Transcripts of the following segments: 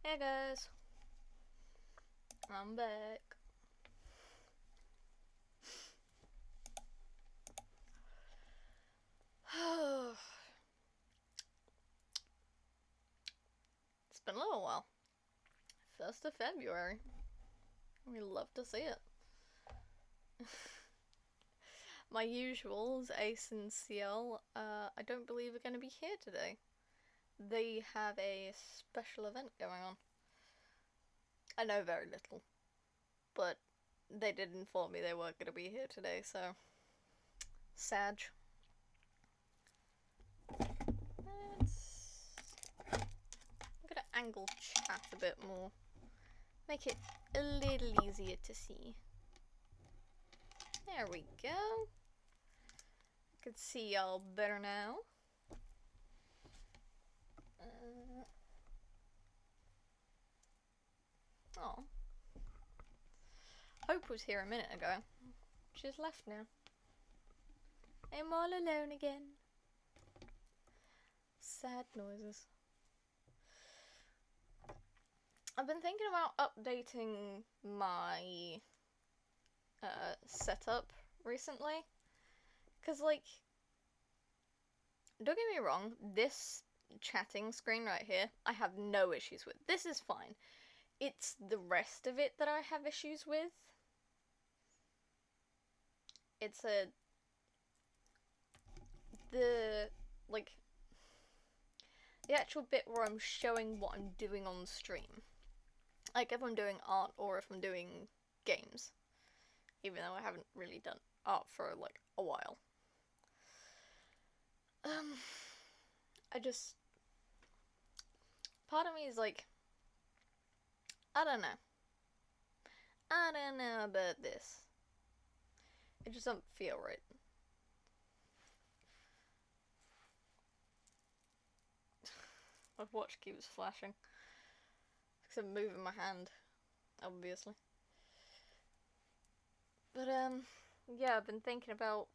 Hey guys, I'm back. It's been a little while. 1st of February. We love to see it. My usuals, Ace and CL, I don't believe are going to be here today. They have a special event going on. I know very little, but they did inform me they weren't going to be here today, so sad. I'm gonna angle chat a bit more, make it a little easier to see. There we go. I can see y'all better now. Oh. Hope was here a minute ago. She's left now. I'm all alone again. Sad noises. I've been thinking about updating my setup recently. Because, like, don't get me wrong, this chatting screen right here, I have no issues with. This is fine. It's the rest of it that I have issues with. It's the actual bit where I'm showing what I'm doing on stream. Like if I'm doing art or if I'm doing games. Even though I haven't really done art for like a while. Part of me is like, I don't know about this. It just doesn't feel right. My watch keeps flashing. Because I'm moving my hand, obviously. But, yeah, I've been thinking about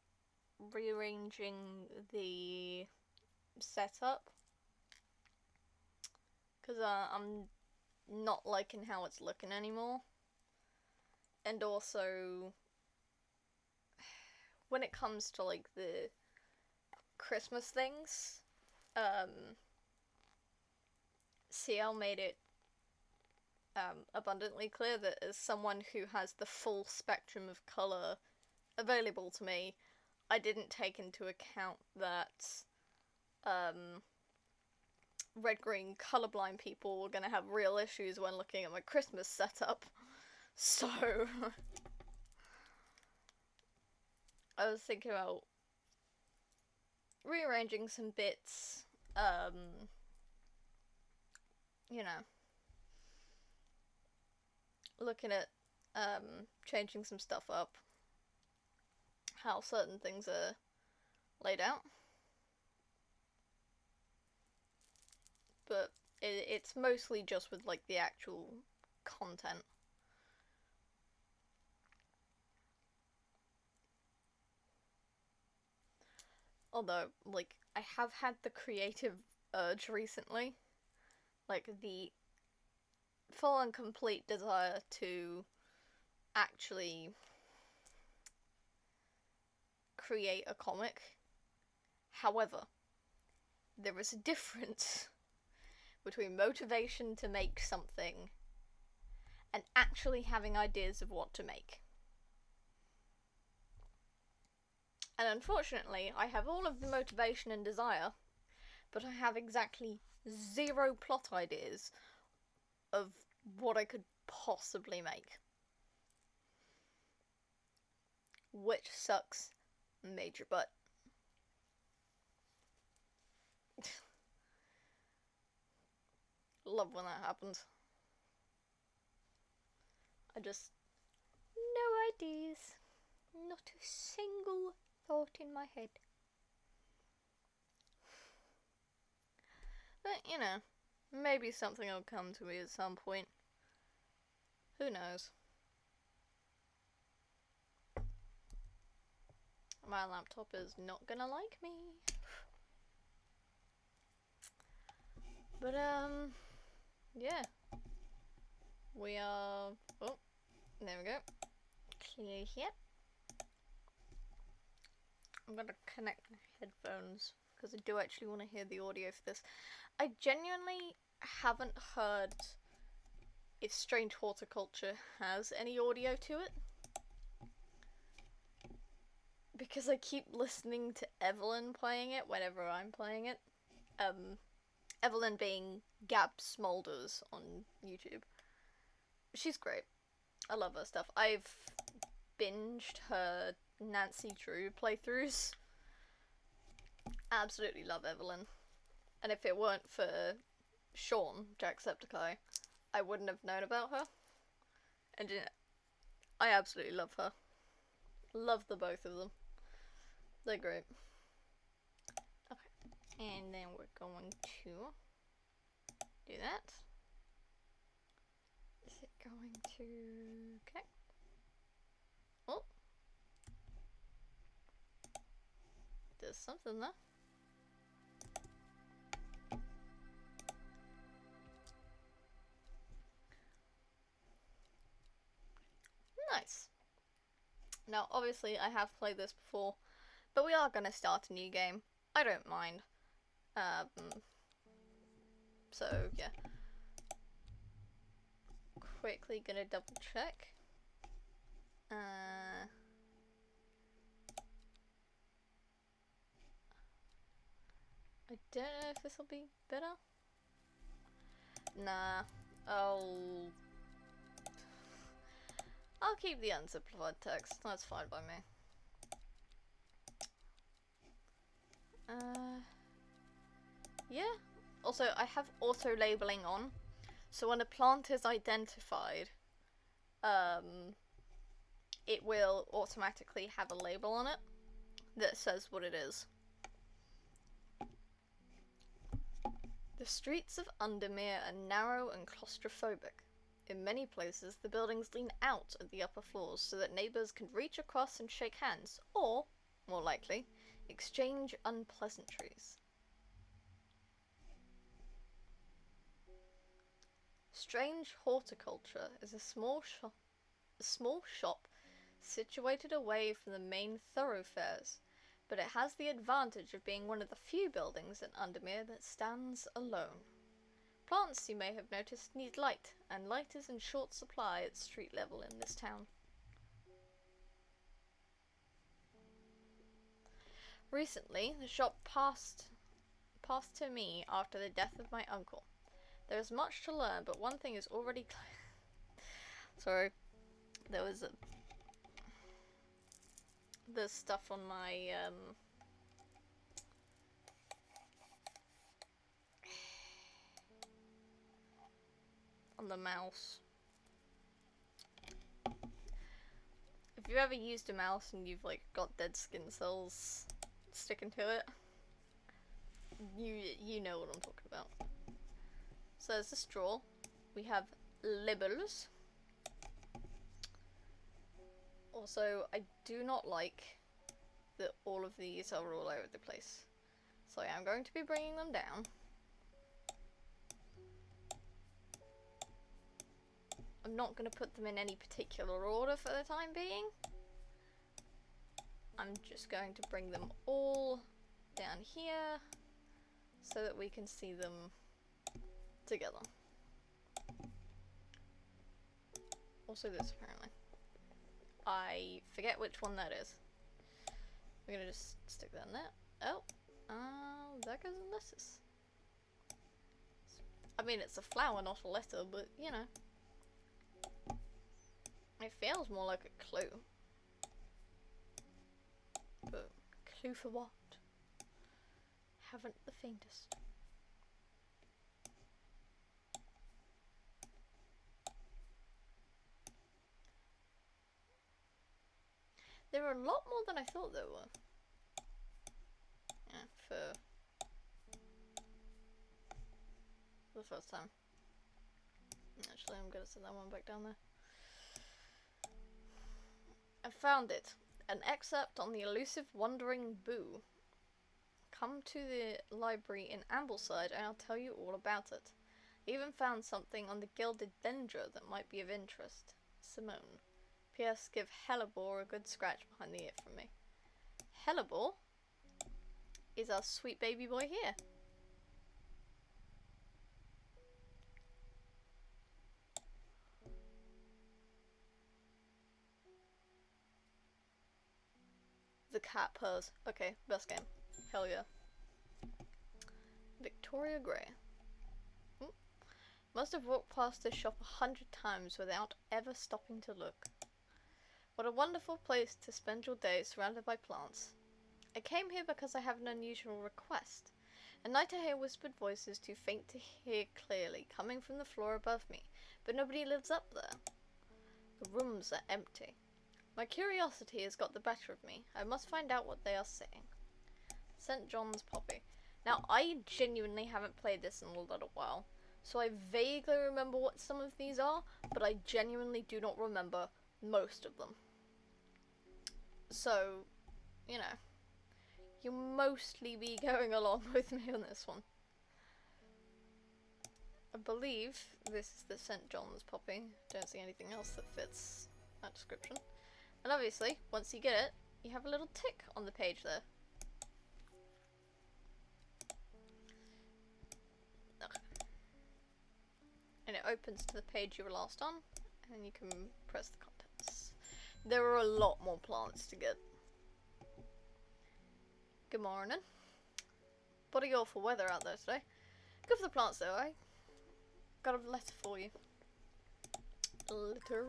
rearranging the setup. Because, I'm not liking how it's looking anymore. And also, when it comes to, like, the Christmas things, CL made it abundantly clear that as someone who has the full spectrum of colour available to me, I didn't take into account that red-green colourblind people were going to have real issues when looking at my Christmas setup. So I was thinking about rearranging some bits, you know, looking at changing some stuff up, how certain things are laid out. But it's mostly just with like the actual content. Although, like, I have had the creative urge recently, like the full and complete desire to actually create a comic. However, there is a difference between motivation to make something and actually having ideas of what to make. And unfortunately, I have all of the motivation and desire, but I have exactly 0 plot ideas of what I could possibly make. Which sucks major butt. Love when that happens. No ideas. Not a single thought in my head. But, you know, maybe something will come to me at some point. Who knows? My laptop is not gonna like me. But, yeah. We are... Oh, there we go. Clear here. I'm gonna connect my headphones because I do actually want to hear the audio for this. I genuinely haven't heard if Strange Horticulture has any audio to it, because I keep listening to Evelyn playing it whenever I'm playing it. Evelyn being Gab Smolders on YouTube. She's great. I love her stuff. I've binged her Nancy Drew playthroughs. Absolutely love Evelyn. And if it weren't for Sean, Jacksepticeye, I wouldn't have known about her. And I absolutely love her. Love the both of them. They're great. Okay. And then we're going to do that. Is it going to connect? Oh. There's something there. Nice. Now, obviously, I have played this before, but we are going to start a new game. I don't mind. So, yeah. Quickly gonna double check. I don't know if this will be better. Nah, I'll keep the unsimplified text. That's fine by me. Yeah. Also, I have auto labeling on, so when a plant is identified, it will automatically have a label on it that says what it is. The streets of Undermere are narrow and claustrophobic. In many places, the buildings lean out at the upper floors so that neighbours can reach across and shake hands, or, more likely, exchange unpleasantries. Strange Horticulture is a small shop situated away from the main thoroughfares, but it has the advantage of being one of the few buildings in Undermere that stands alone. Plants, you may have noticed, need light, and light is in short supply at street level in this town. Recently, the shop passed to me after the death of my uncle. There is much to learn, but one thing is already clear. Sorry, there was there's stuff on my on the mouse. If you've ever used a mouse and you've like got dead skin cells sticking to it, you know what I'm talking about. So there's a straw. We have libels. Also, I do not like that all of these are all over the place. So I am going to be bringing them down. I'm not going to put them in any particular order for the time being. I'm just going to bring them all down here so that we can see them together. Also this, apparently. I forget which one that is. We're gonna just stick that in there. Oh, that goes in lettuce. I mean, it's a flower, not a letter, but you know. It feels more like a clue. But clue for what? Haven't the faintest. There are a lot more than I thought there were. Yeah, for the first time. Actually, I'm gonna set that one back down there. I found it. An excerpt on the elusive wandering boo. Come to the library in Ambleside and I'll tell you all about it. Even found something on the gilded dendra that might be of interest. Simone. P.S. Give Hellebore a good scratch behind the ear from me. Hellebore is our sweet baby boy here. The cat purrs. Okay, best game. Hell yeah. Victoria Grey. Must have walked past this shop 100 times without ever stopping to look. What a wonderful place to spend your day surrounded by plants. I came here because I have an unusual request. At night I hear whispered voices too faint to hear clearly, coming from the floor above me, but nobody lives up there. The rooms are empty. My curiosity has got the better of me. I must find out what they are saying. St. John's Poppy. Now, I genuinely haven't played this in a little while, so I vaguely remember what some of these are, but I genuinely do not remember most of them. So, you know, you'll mostly be going along with me on this one. I believe this is the St. John's Poppy. Don't see anything else that fits that description. And obviously, once you get it, you have a little tick on the page there. And it opens to the page you were last on, and you can press the contents. There are a lot more plants to get. Good morning. Bloody awful weather out there today. Good for the plants though, I got a letter for you. A letter.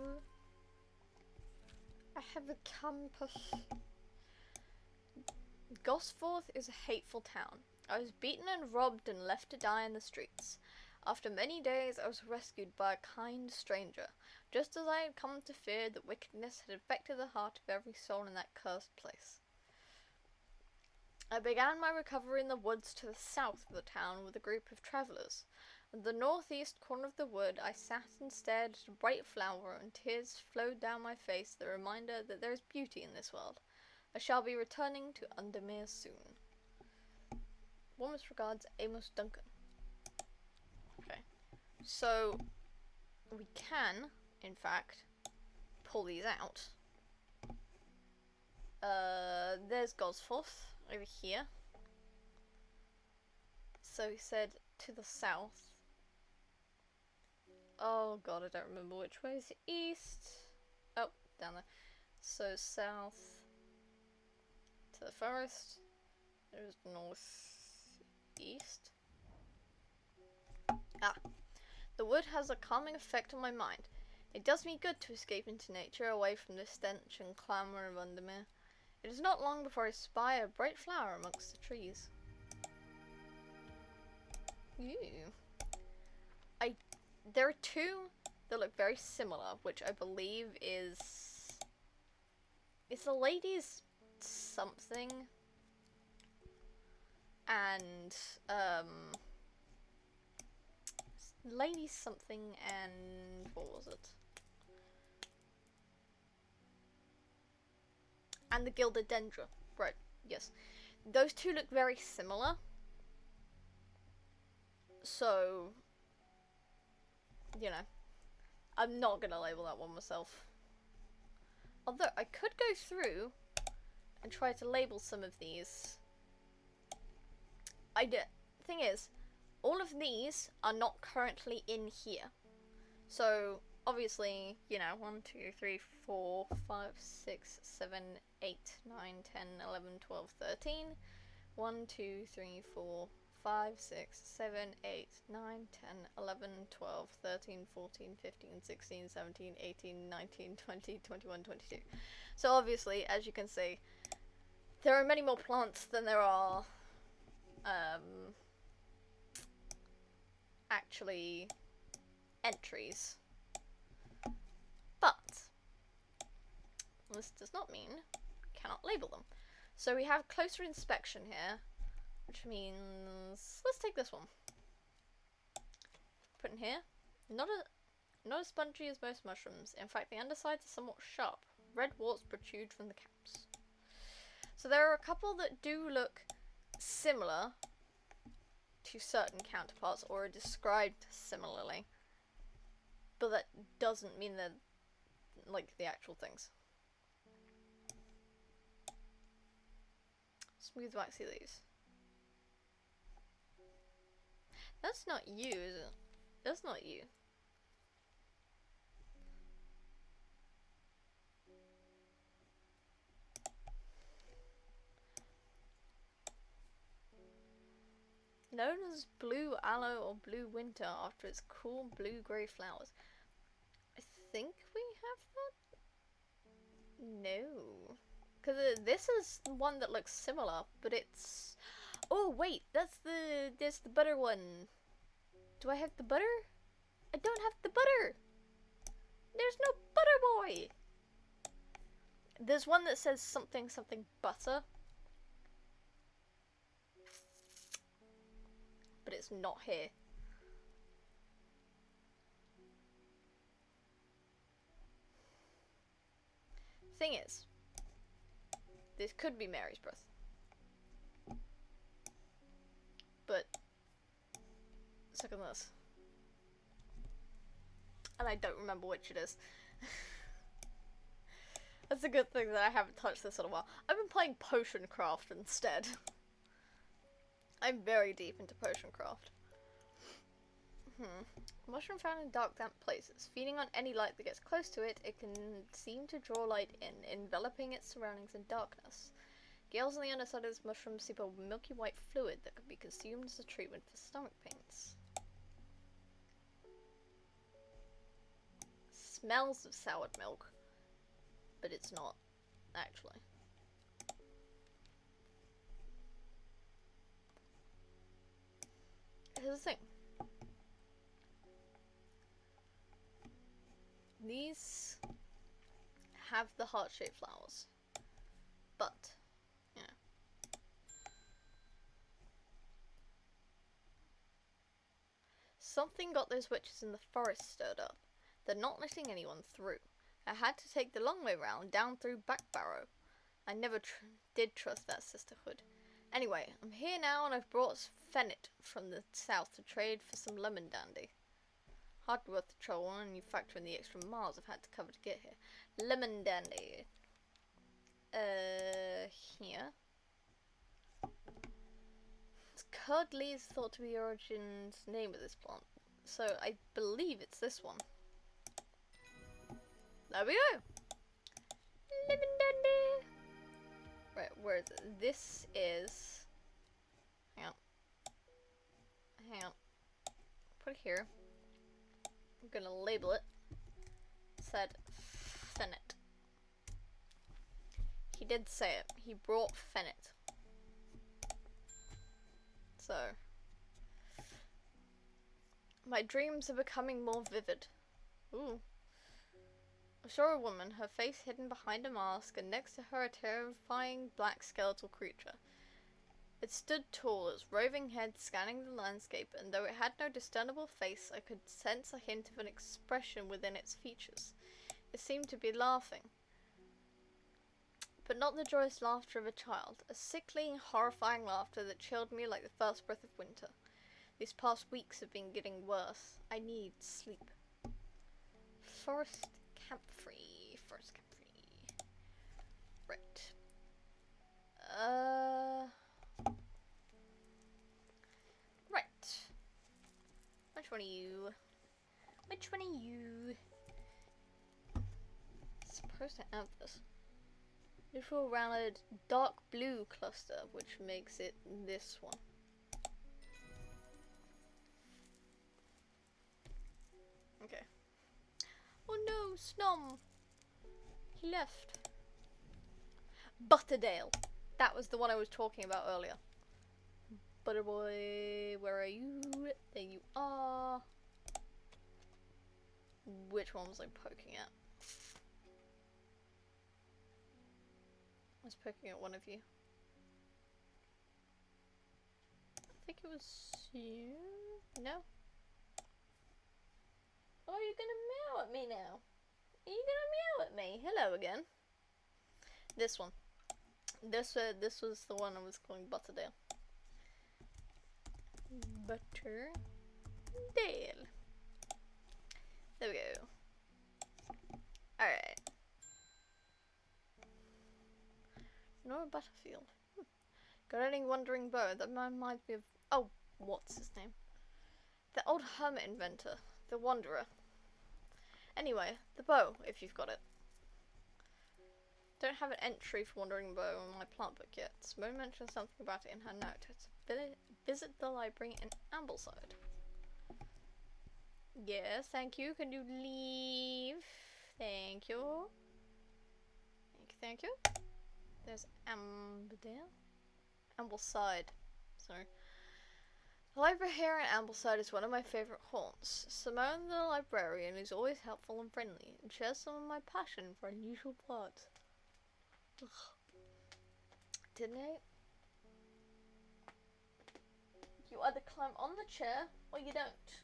I have a campus. Gosforth is a hateful town. I was beaten and robbed and left to die in the streets. After many days, I was rescued by a kind stranger, just as I had come to fear that wickedness had infected the heart of every soul in that cursed place. I began my recovery in the woods to the south of the town with a group of travellers. At the northeast corner of the wood, I sat and stared at a bright flower, and tears flowed down my face, the reminder that there is beauty in this world. I shall be returning to Undermere soon. Warmest regards, Amos Duncan. Okay, so we can, in fact, pull these out. There's Gosforth over here. So he said to the south. Oh god, I don't remember which way is east. Oh, down there. So south to the forest. It was northeast. Ah, the wood has a calming effect on my mind. It does me good to escape into nature, away from the stench and clamour of Undermere. It is not long before I spy a bright flower amongst the trees. Ew. There are two that look very similar, which I believe is the lady's something, and lady something, and what was it? And the gilded dendra, right? Yes, those two look very similar. So, you know, I'm not gonna label that one myself. Although I could go through and try to label some of these. Thing is, all of these are not currently in here. So, obviously, you know, 1, 2, 3, 4, 5, 6, 7, 8, 9, 10, 11, 12, 13. 1, 2, 3, 4, 5, 6, 7, 8, 9, 10, 11, 12, 13, 14, 15, 16, 17, 18, 19, 20, 21, 22. So obviously, as you can see, there are many more plants than there are actually entries. But this does not mean we cannot label them. So we have closer inspection here, which means let's take this one. Put in here. Not as spongy as most mushrooms. In fact, the undersides are somewhat sharp. Red warts protrude from the caps. So there are a couple that do look similar to certain counterparts or are described similarly. But that doesn't mean they're like the actual things. Smooth waxy leaves. That's not you, is it? That's not you. Known as blue aloe or blue winter after its cool blue-grey flowers. I think we have that? No. Because this is one that looks similar, but it's... Oh, wait, there's the butter one. Do I have the butter? I don't have the butter! There's no butter boy! There's one that says something butter. But it's not here. Thing is, this could be Mary's breath. But, let's look at this. And I don't remember which it is. That's a good thing that I haven't touched this in a while. I've been playing potion craft instead. I'm very deep into potion craft. Mushroom found in dark, damp places. Feeding on any light that gets close to it, it can seem to draw light in, enveloping its surroundings in darkness. Gales on the underside of this mushroom seep a milky white fluid that can be consumed as a treatment for stomach pains. Smells of soured milk, but it's not, actually. Here's the thing. These have the heart-shaped flowers, but, you know. Something got those witches in the forest stirred up. They're not letting anyone through. I had to take the long way round, down through Back Barrow. I never did trust that sisterhood. Anyway, I'm here now and I've brought Fennet from the south to trade for some lemon dandy. Hardly worth the trouble when you factor in the extra miles I've had to cover to get here. Lemon dandy. Here. Curdley is thought to be the origin's name of this plant, so I believe it's this one. There we go! Lemon dandy! Right, where is it? This is... Hang on. Hang on. Put it here. I'm gonna label it. It said Fennet. He did say it. He brought Fennet. So, my dreams are becoming more vivid. Ooh. I saw a woman, her face hidden behind a mask, and next to her a terrifying black skeletal creature. It stood tall, its roving head scanning the landscape, and though it had no discernible face, I could sense a hint of an expression within its features. It seemed to be laughing. But not the joyous laughter of a child, a sickly, horrifying laughter that chilled me like the first breath of winter. These past weeks have been getting worse. I need sleep. Forest camp-free. Forest camp-free. Right. Right. Which one are you? Which one are you? I'm supposed to have this. Little rounded dark blue cluster, which makes it this one. Okay. Oh no, Snom! He left. Butterdale. That was the one I was talking about earlier. Butterboy, where are you? There you are. Which one was I poking at? I was poking at one of you. I think it was you. No? Oh, you're gonna meow at me now. Are you gonna meow at me? Hello again. This one. This was the one I was calling Butterdale. butter. Dale. There we go. Alright. Nora Butterfield. Got any wandering bow? That reminds me of... Oh, what's his name? The old hermit inventor. The Wanderer. Anyway, the bow, if you've got it. Don't have an entry for Wandering Bow on my plant book yet. Simone mentioned something about it in her note. Visit the library in Ambleside. Yes, thank you. Can you leave? Thank you. Thank you. There's Ambleside. Sorry. The library here in Ambleside is one of my favourite haunts. Simone, the librarian, is always helpful and friendly, and shares some of my passion for unusual plants. Ugh. Didn't I? You either climb on the chair, or you don't.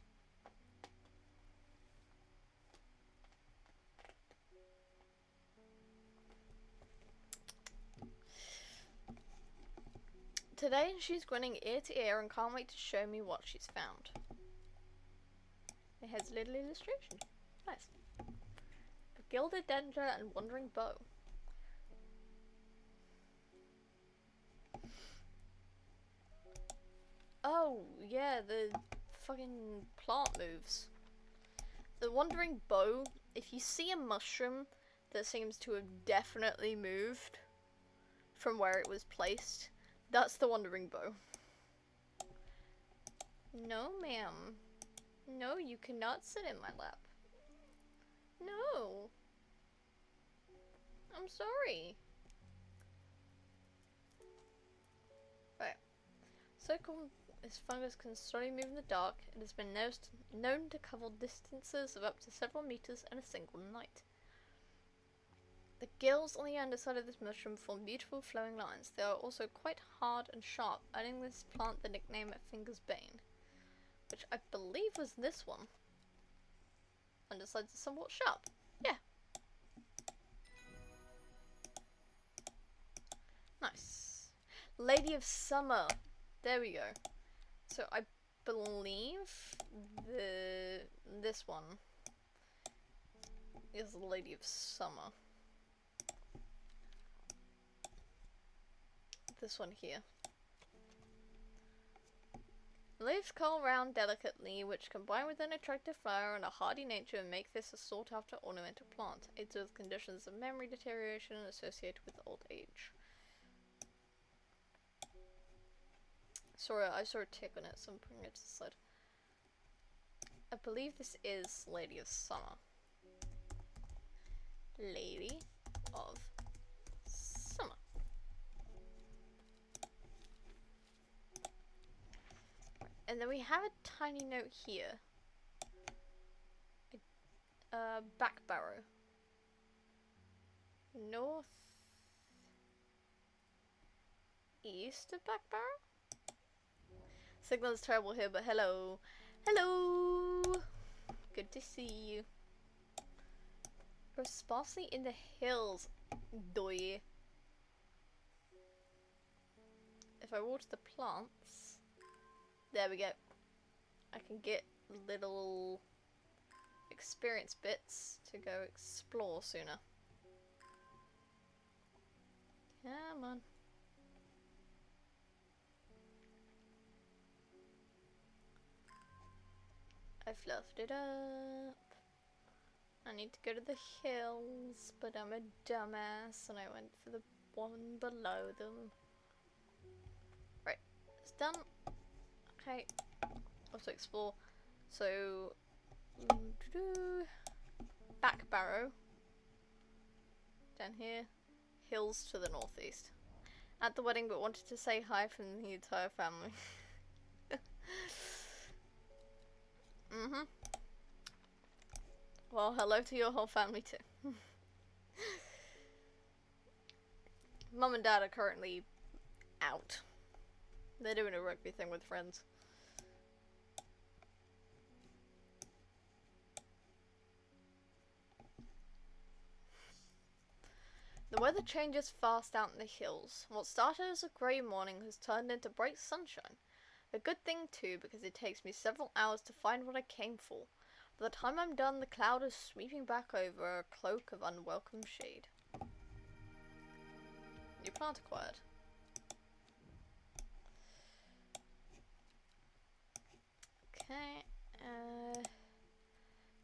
Today she's grinning ear to ear and can't wait to show me what she's found. It has a little illustration. Nice. A gilded dendra and wandering bow. Oh, yeah, the fucking plant moves. The wandering bow, if you see a mushroom that seems to have definitely moved from where it was placed, that's the wandering bow. No, ma'am. No, you cannot sit in my lap. No. I'm sorry. Right. This fungus can slowly move in the dark. It has been known to cover distances of up to several meters in a single night. The gills on the underside of this mushroom form beautiful flowing lines. They are also quite hard and sharp, earning this plant the nickname Finger's Bane, which I believe was this one. Undersides are somewhat sharp. Yeah. Nice. Lady of Summer. There we go. So I believe this one is the Lady of Summer. This one here. Leaves curl round delicately, which combine with an attractive flower and a hardy nature make this a sought-after ornamental plant. Aids with conditions of memory deterioration associated with old age. Sorry, I saw a tick on it, so I'm putting it to the side. I believe this is Lady of Summer. Lady of Summer. And then we have a tiny note here. Back barrow. North east of back barrow? Signal is terrible here, but hello. Hello! Good to see you. Grows sparsely in the hills. Doy. If I water the plants, there we go. I can get little experience bits to go explore sooner. Come on. I fluffed it up. I need to go to the hills, but I'm a dumbass and I went for the one below them. Right, it's done. Okay, also explore. So, back barrow. Down here. Hills to the northeast. At the wedding, but wanted to say hi from the entire family. Well, hello to your whole family too. Mum and Dad are currently out. They're doing a rugby thing with friends. The weather changes fast out in the hills. What started as a grey morning has turned into bright sunshine. A good thing too, because it takes me several hours to find what I came for. By the time I'm done, the cloud is sweeping back over a cloak of unwelcome shade. New plant acquired. Okay,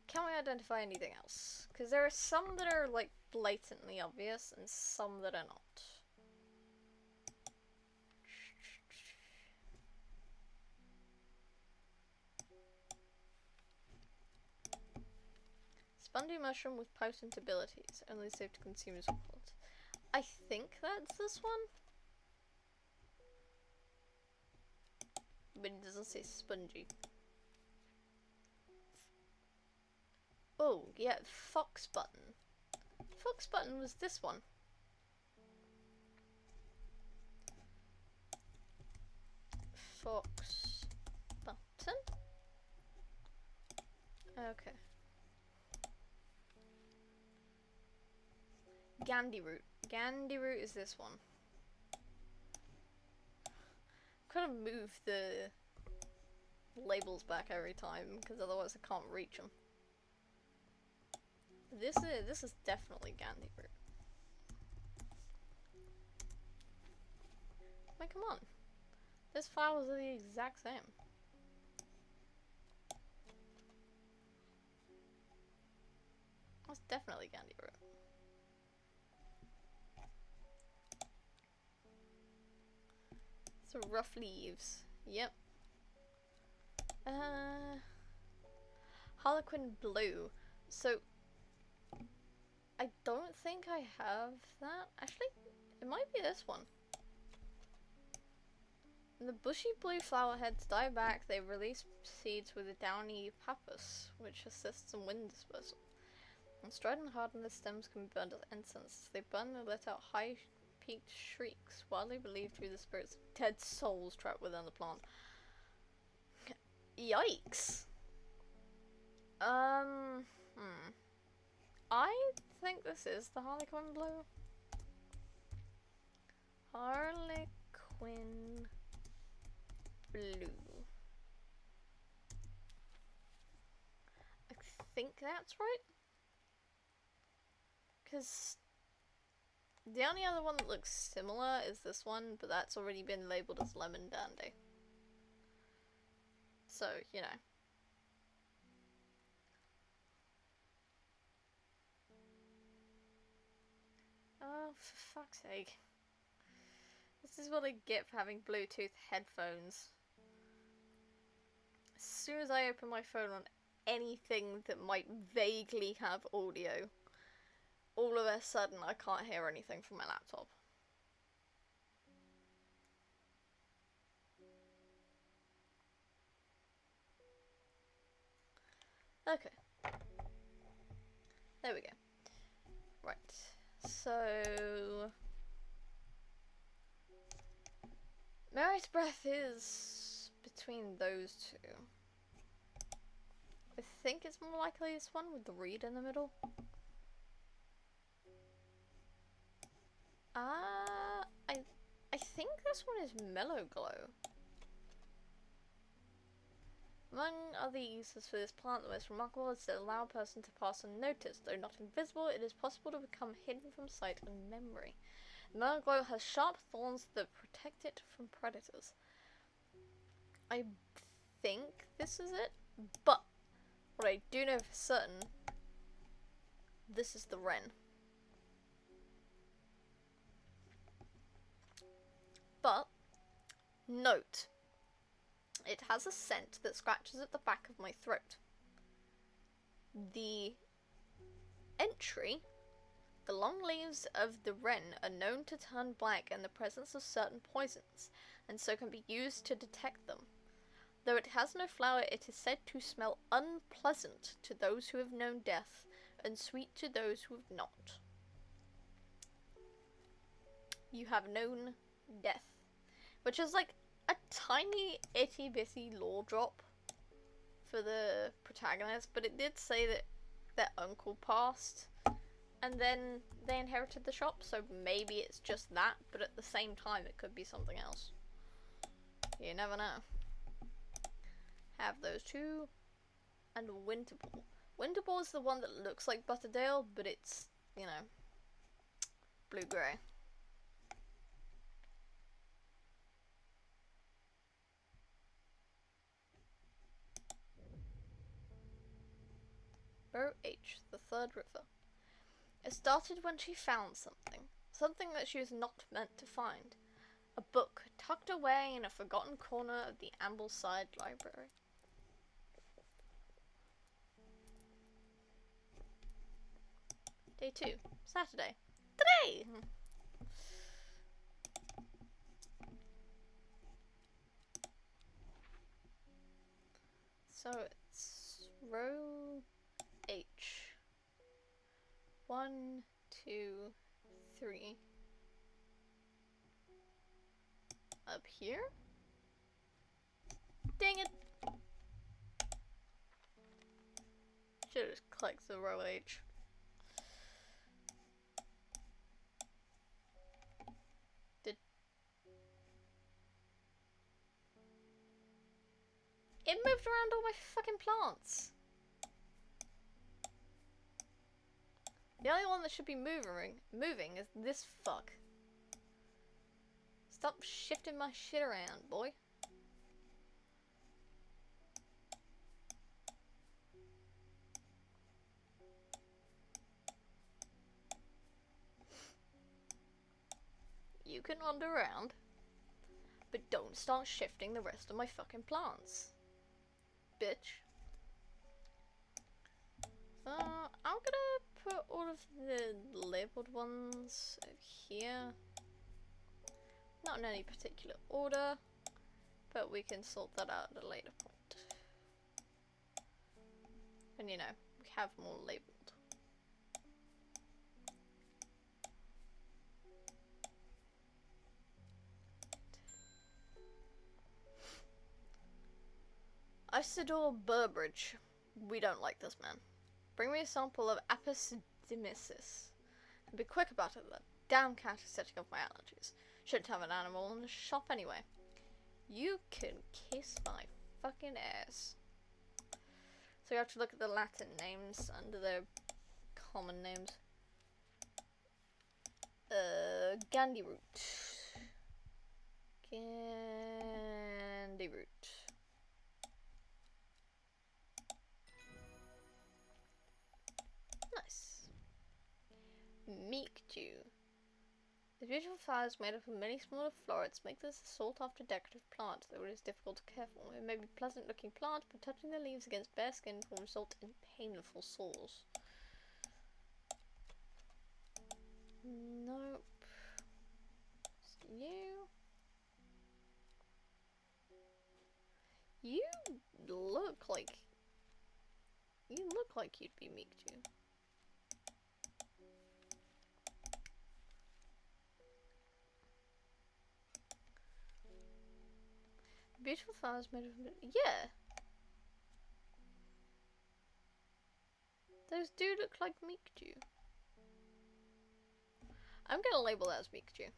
can we identify anything else? Because there are some that are, like, blatantly obvious, and some that are not. Spongy mushroom with potent abilities, only safe to consumers with quality. I think that's this one. But it doesn't say spongy. Oh, yeah, fox button. Fox button was this one. Fox button? Okay. Gandhi root. Gandhi root is this one. I'm gonna move the labels back every time, because otherwise I can't reach them. This is definitely Gandhi root. I mean, come on. Those flowers are the exact same. That's definitely Gandhi root. So rough leaves. Yep. Harlequin blue. So I don't think I have that. Actually, it might be this one. When the bushy blue flower heads die back, they release seeds with a downy pappus, which assists in wind dispersal. When stride and hardened, the stems can be burned as incense. They burn and let out high-pitched shrieks, widely believed to be the spirits of dead souls trapped within the plant. Yikes. I think this is the Harlequin blue. Harlequin blue. I think that's right. Because the only other one that looks similar is this one, but that's already been labelled as lemon dandy. So, you know. Oh, for fuck's sake. This is what I get for having Bluetooth headphones. As soon as I open my phone on anything that might vaguely have audio, all of a sudden I can't hear anything from my laptop. Okay. There we go. Right. So Mary's breath is between those two. I think it's more likely this one with the reed in the middle. I think this one is Mellow Glow. Among other uses for this plant, the most remarkable is to allow a person to pass unnoticed. Though not invisible, it is possible to become hidden from sight and memory. Mellow Glow has sharp thorns that protect it from predators. I think this is it, but what I do know for certain, this is the wren. But, note, it has a scent that scratches at the back of my throat. The entry, the long leaves of the wren are known to turn black in the presence of certain poisons, and so can be used to detect them. Though it has no flower, it is said to smell unpleasant to those who have known death, and sweet to those who have not. You have known death. Which is like a tiny itty bitty lore drop for the protagonist, but it did say that their uncle passed and then they inherited the shop, so maybe it's just that, but at the same time it could be something else. You never know. Have those two. And Winterball. Winterball is the one that looks like Butterdale, but it's, you know, blue-grey. Row H, the third river. It started when she found something. Something that she was not meant to find. A book tucked away in a forgotten corner of the Ambleside Library. Day 2. Saturday. Today! So it's row H. 1, 2, 3. Up here? Dang it! Should've just clicked the row H. It moved around all my fucking plants. The only one that should be moving is this fuck. Stop shifting my shit around, boy. You can wander around, but don't start shifting the rest of my fucking plants. Bitch. I'm gonna put all of the labeled ones over here. Not in any particular order, but we can sort that out at a later point. And you know, we have more labeled. Isidore Burbridge. We don't like this man. Bring me a sample of Apis demysis. And be quick about it, that damn cat is setting off my allergies. Shouldn't have an animal in the shop anyway. You can kiss my fucking ass. So you have to look at the Latin names under their common names. Gandhi root. Gandhi root. Nice. Meek dew. The beautiful flowers made up of many smaller florets make this a sought-after decorative plant, though it is difficult to care for. It may be a pleasant-looking plant, but touching the leaves against bare skin will result in painful sores. Nope. It's you. You look like you'd be meek dew. Beautiful flowers made of... Yeah! Those do look like meek dew. I'm gonna label that as meek dew.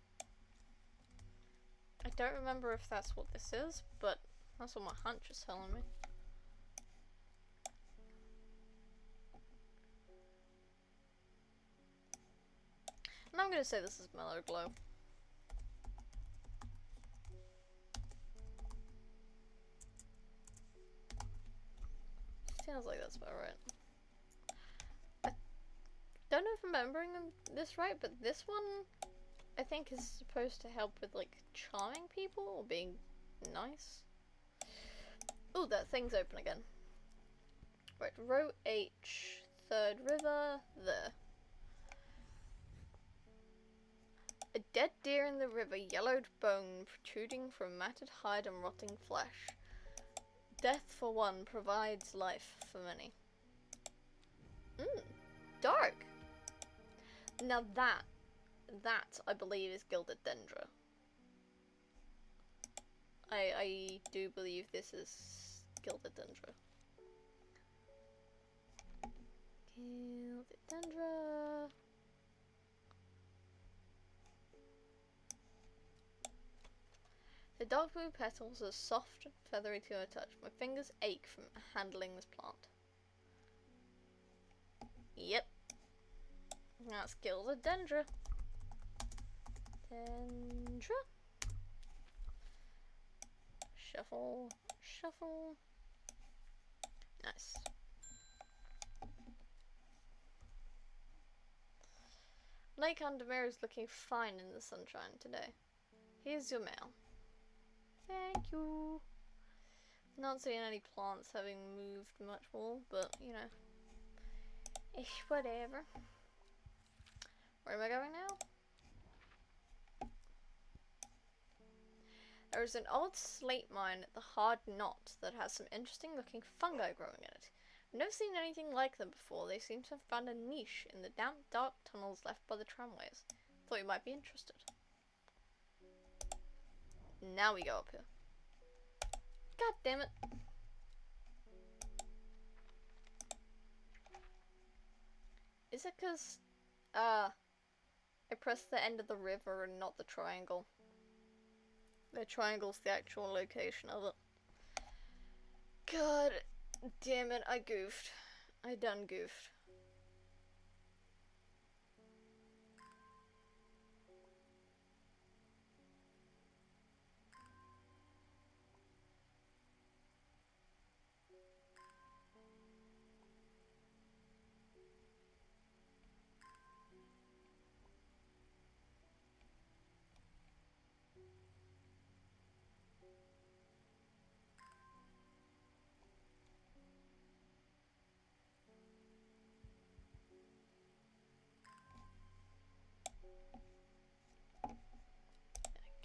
I don't remember if that's what this is, but that's what my hunch is telling me. And I'm gonna say this is Mellow Glow. Sounds like that's about right. I don't know if I'm remembering this right, but this one I think is supposed to help with like charming people or being nice. Oh, that thing's open again. Right, row H, third river, there. A dead deer in the river, yellowed bone protruding from matted hide and rotting flesh. Death for one provides life for many. Dark. Now that I believe is Gilded Dendra. I do believe this is Gilded Dendra. Gilded Dendra. The dark blue petals are soft and feathery to the touch. My fingers ache from handling this plant. Yep. That's Gildodendra. Dendra. Shuffle. Shuffle. Nice. Lake Undermere is looking fine in the sunshine today. Here's your mail. Thank you. Not seeing any plants having moved much more, but you know. Ish, whatever. Where am I going now? There is an old slate mine at the Hard Knot that has some interesting looking fungi growing in it. I've never seen anything like them before. They seem to have found a niche in the damp, dark tunnels left by the tramways. Thought you might be interested. Now we go up here. God damn it. Is it because, I pressed the end of the river and not the triangle? The triangle's the actual location of it. God damn it, I goofed. I done goofed.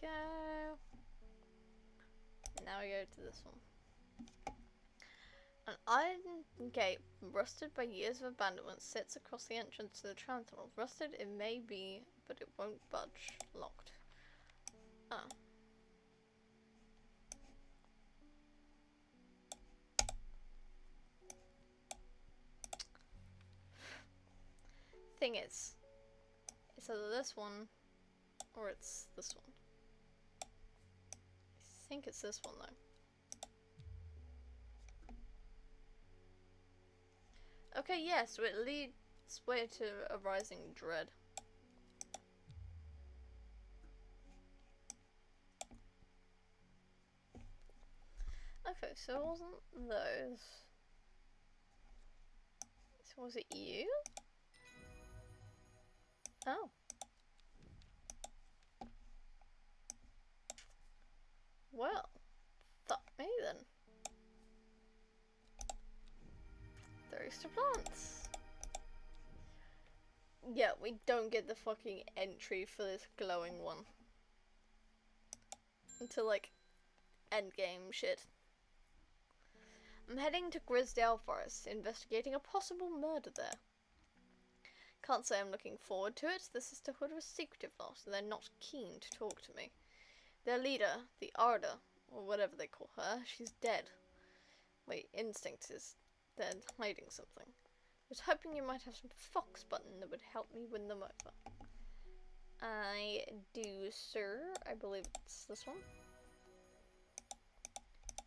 Go. Now we go to this one. An iron gate, rusted by years of abandonment, sits across the entrance to the tram tunnel. Rusted it may be, but it won't budge. Locked. Oh. Thing is, it's either this one or it's this one. I think it's this one though. Okay, yeah, so it leads way to a rising dread. Okay, so it wasn't those. So was it you? Oh. Well, fuck me then. Thirst to plants. Yeah, we don't get the fucking entry for this glowing one. Until like endgame shit. I'm heading to Grisdale Forest, investigating a possible murder there. Can't say I'm looking forward to it. The Sisterhood was secretive lot, and they're not keen to talk to me. Their leader, the Arda, or whatever they call her, she's dead. Wait, Instinct is dead, hiding something. I was hoping you might have some fox button that would help me win them over. I do, sir. I believe it's this one.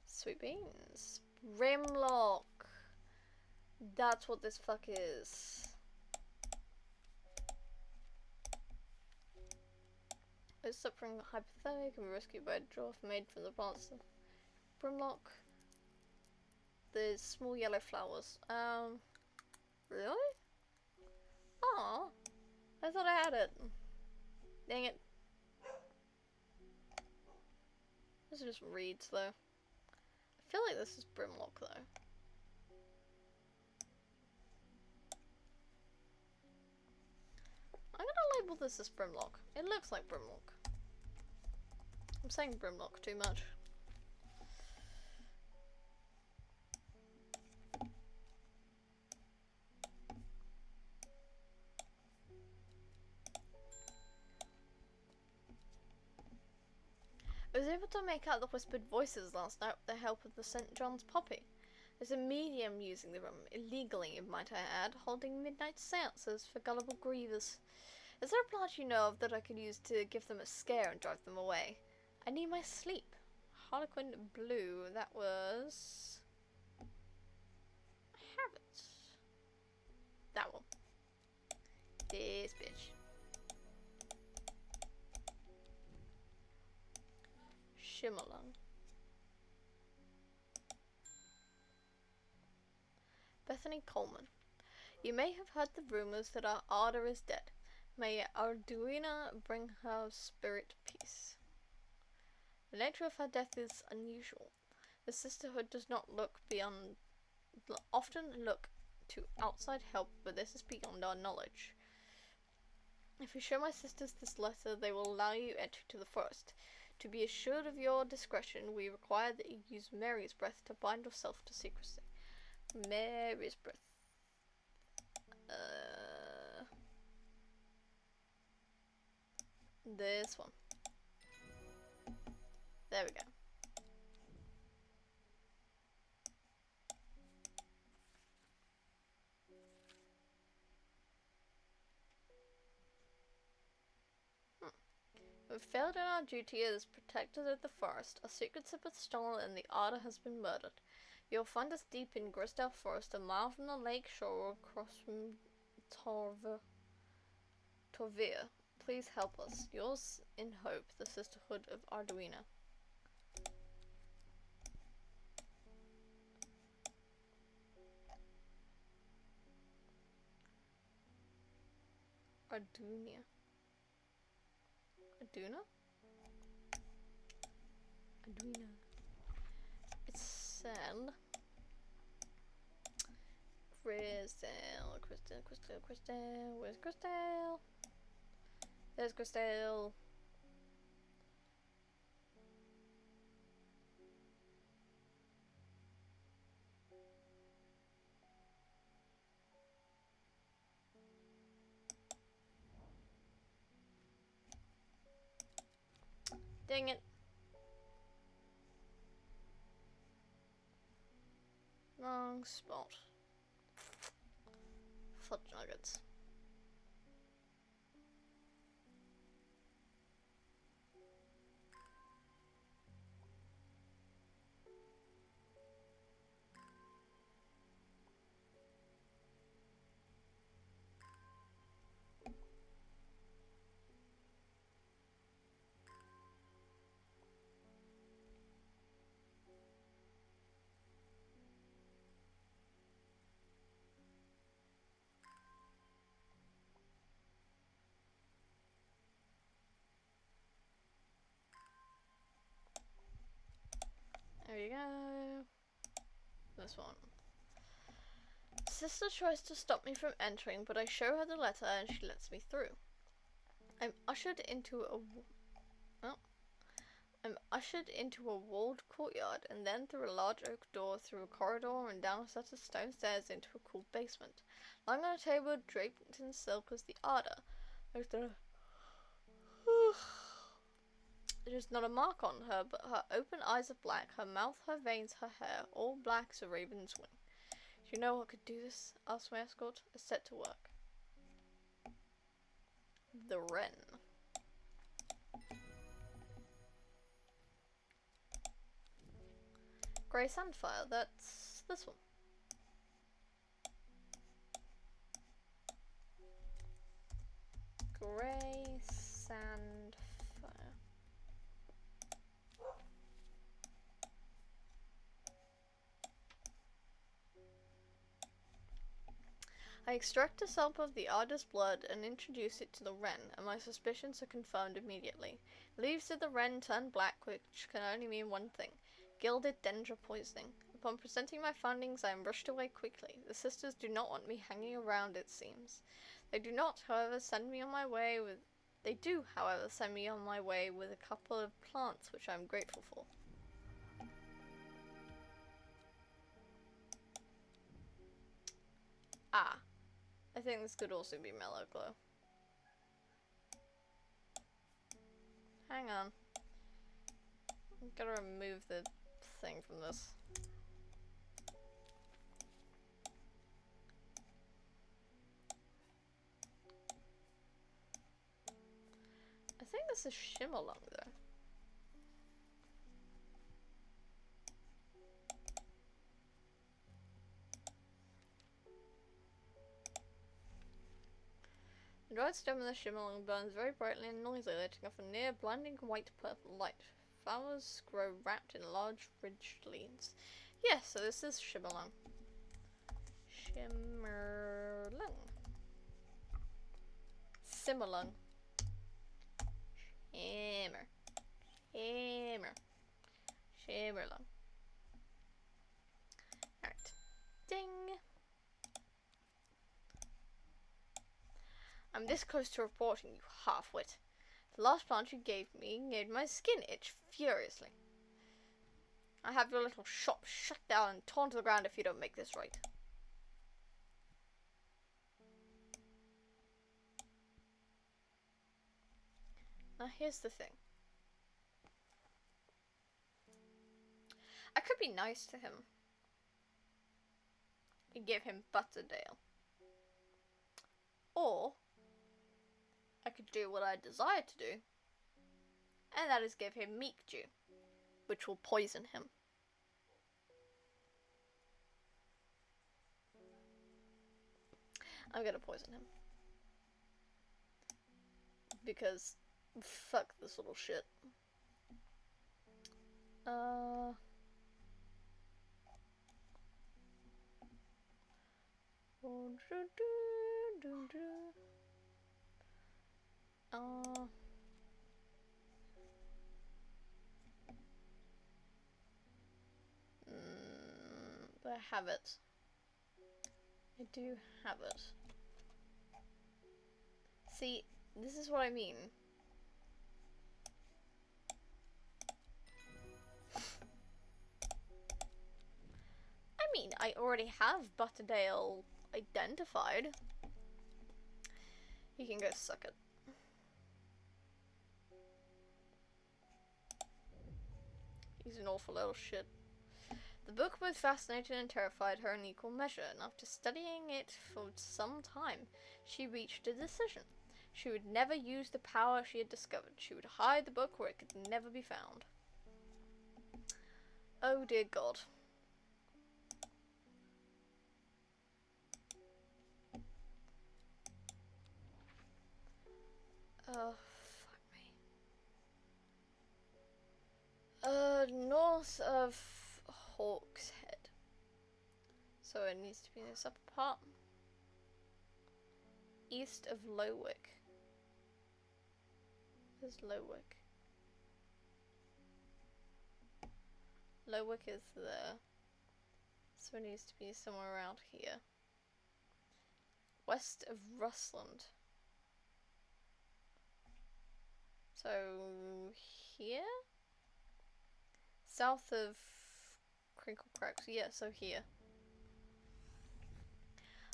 Sweet beans. Brimlock. That's what this fuck is. It's suffering hypothermic and rescued by a dwarf made from the plants of Brimlock. There's small yellow flowers. Really? Aw. I thought I had it. Dang it. This is just reeds though. I feel like this is Brimlock though. I'm gonna label this as Brimlock. It looks like Brimlock. I'm saying Brimlock too much. I was able to make out the whispered voices last night with the help of the St. John's Poppy. There's a medium using the room, illegally, might I add, holding midnight seances for gullible grievers. Is there a plant you know of that I could use to give them a scare and drive them away? I need my sleep. Harlequin blue. That was... I have it. That one. This bitch. Shimmerlung. Bethany Coleman. You may have heard the rumors that our Arda is dead. May Arduina bring her spirit peace. The nature of her death is unusual. The sisterhood does not often look to outside help, but this is beyond our knowledge. If you show my sisters this letter, they will allow you entry to the forest. To be assured of your discretion, we require that you use Mary's breath to bind yourself to secrecy. Mary's breath. This one. There we go. We failed in our duty as protectors of the forest. Our secrets have been stolen and the Arda has been murdered. You'll find us deep in Grisdale Forest, a mile from the lake shore across from Torvir. Please help us. Yours in hope, the Sisterhood of Arduina. Arduina. Aduna? Arduina. It's Sel. Crystal. Where's Crystal? There's Crystal. Dang it. Wrong spot. Fudge nuggets. There you go. This one. Sister tries to stop me from entering, but I show her the letter and she lets me through. I'm ushered into a walled courtyard, and then through a large oak door, through a corridor, and down a set of stone stairs into a cool basement. Lying on a table draped in silk was the Arda. There's not a mark on her, but her open eyes are black, her mouth, her veins, her hair, all black as a raven's wing. Do you know what could do this? Asked my escort. I set to work. The wren. Grey Sandfire, that's this one. Grey Sandfire. I extract a sample of the Arda's blood and introduce it to the wren, and my suspicions are confirmed immediately. Leaves of the wren turn black, which can only mean one thing: gilded dendra poisoning. Upon presenting my findings, I am rushed away quickly. The sisters do not want me hanging around, it seems. They do, however, send me on my way with a couple of plants, which I am grateful for. Ah. I think this could also be Mellow Glow. Hang on. I'm gonna remove the thing from this. I think this is Shimmerlung though. The dried stem of the shimmerlung burns very brightly and noisily, letting off a near blinding white purple light. Flowers grow wrapped in large ridged leaves. Yes, so this is shimmerlung. Shimmerlung. Simmerlung. Shimmer. Shimmer. Shimmerlung. Alright. Ding. I'm this close to reporting, you half-wit. The last plant you gave me made my skin itch furiously. I have your little shop shut down and torn to the ground if you don't make this right. Now here's the thing. I could be nice to him and give him Butterdale. Or I could do what I desire to do, and that is give him Meek Dew, which will poison him. I'm gonna poison him. Because fuck this little shit. I have it. I do have it. See, this is what I mean. I already have Butterdale identified. You can go suck it. He's an awful little shit. The book both fascinated and terrified her in equal measure, and after studying it for some time, she reached a decision. She would never use the power she had discovered. She would hide the book where it could never be found. Oh dear God. Oh, fuck me. North of Hawk's Head. So it needs to be in this upper part. East of Lowick. There's Lowick. Lowick is there. So it needs to be somewhere around here. West of Rustland. So here? South of Crinkle Cracks. Yeah, so here.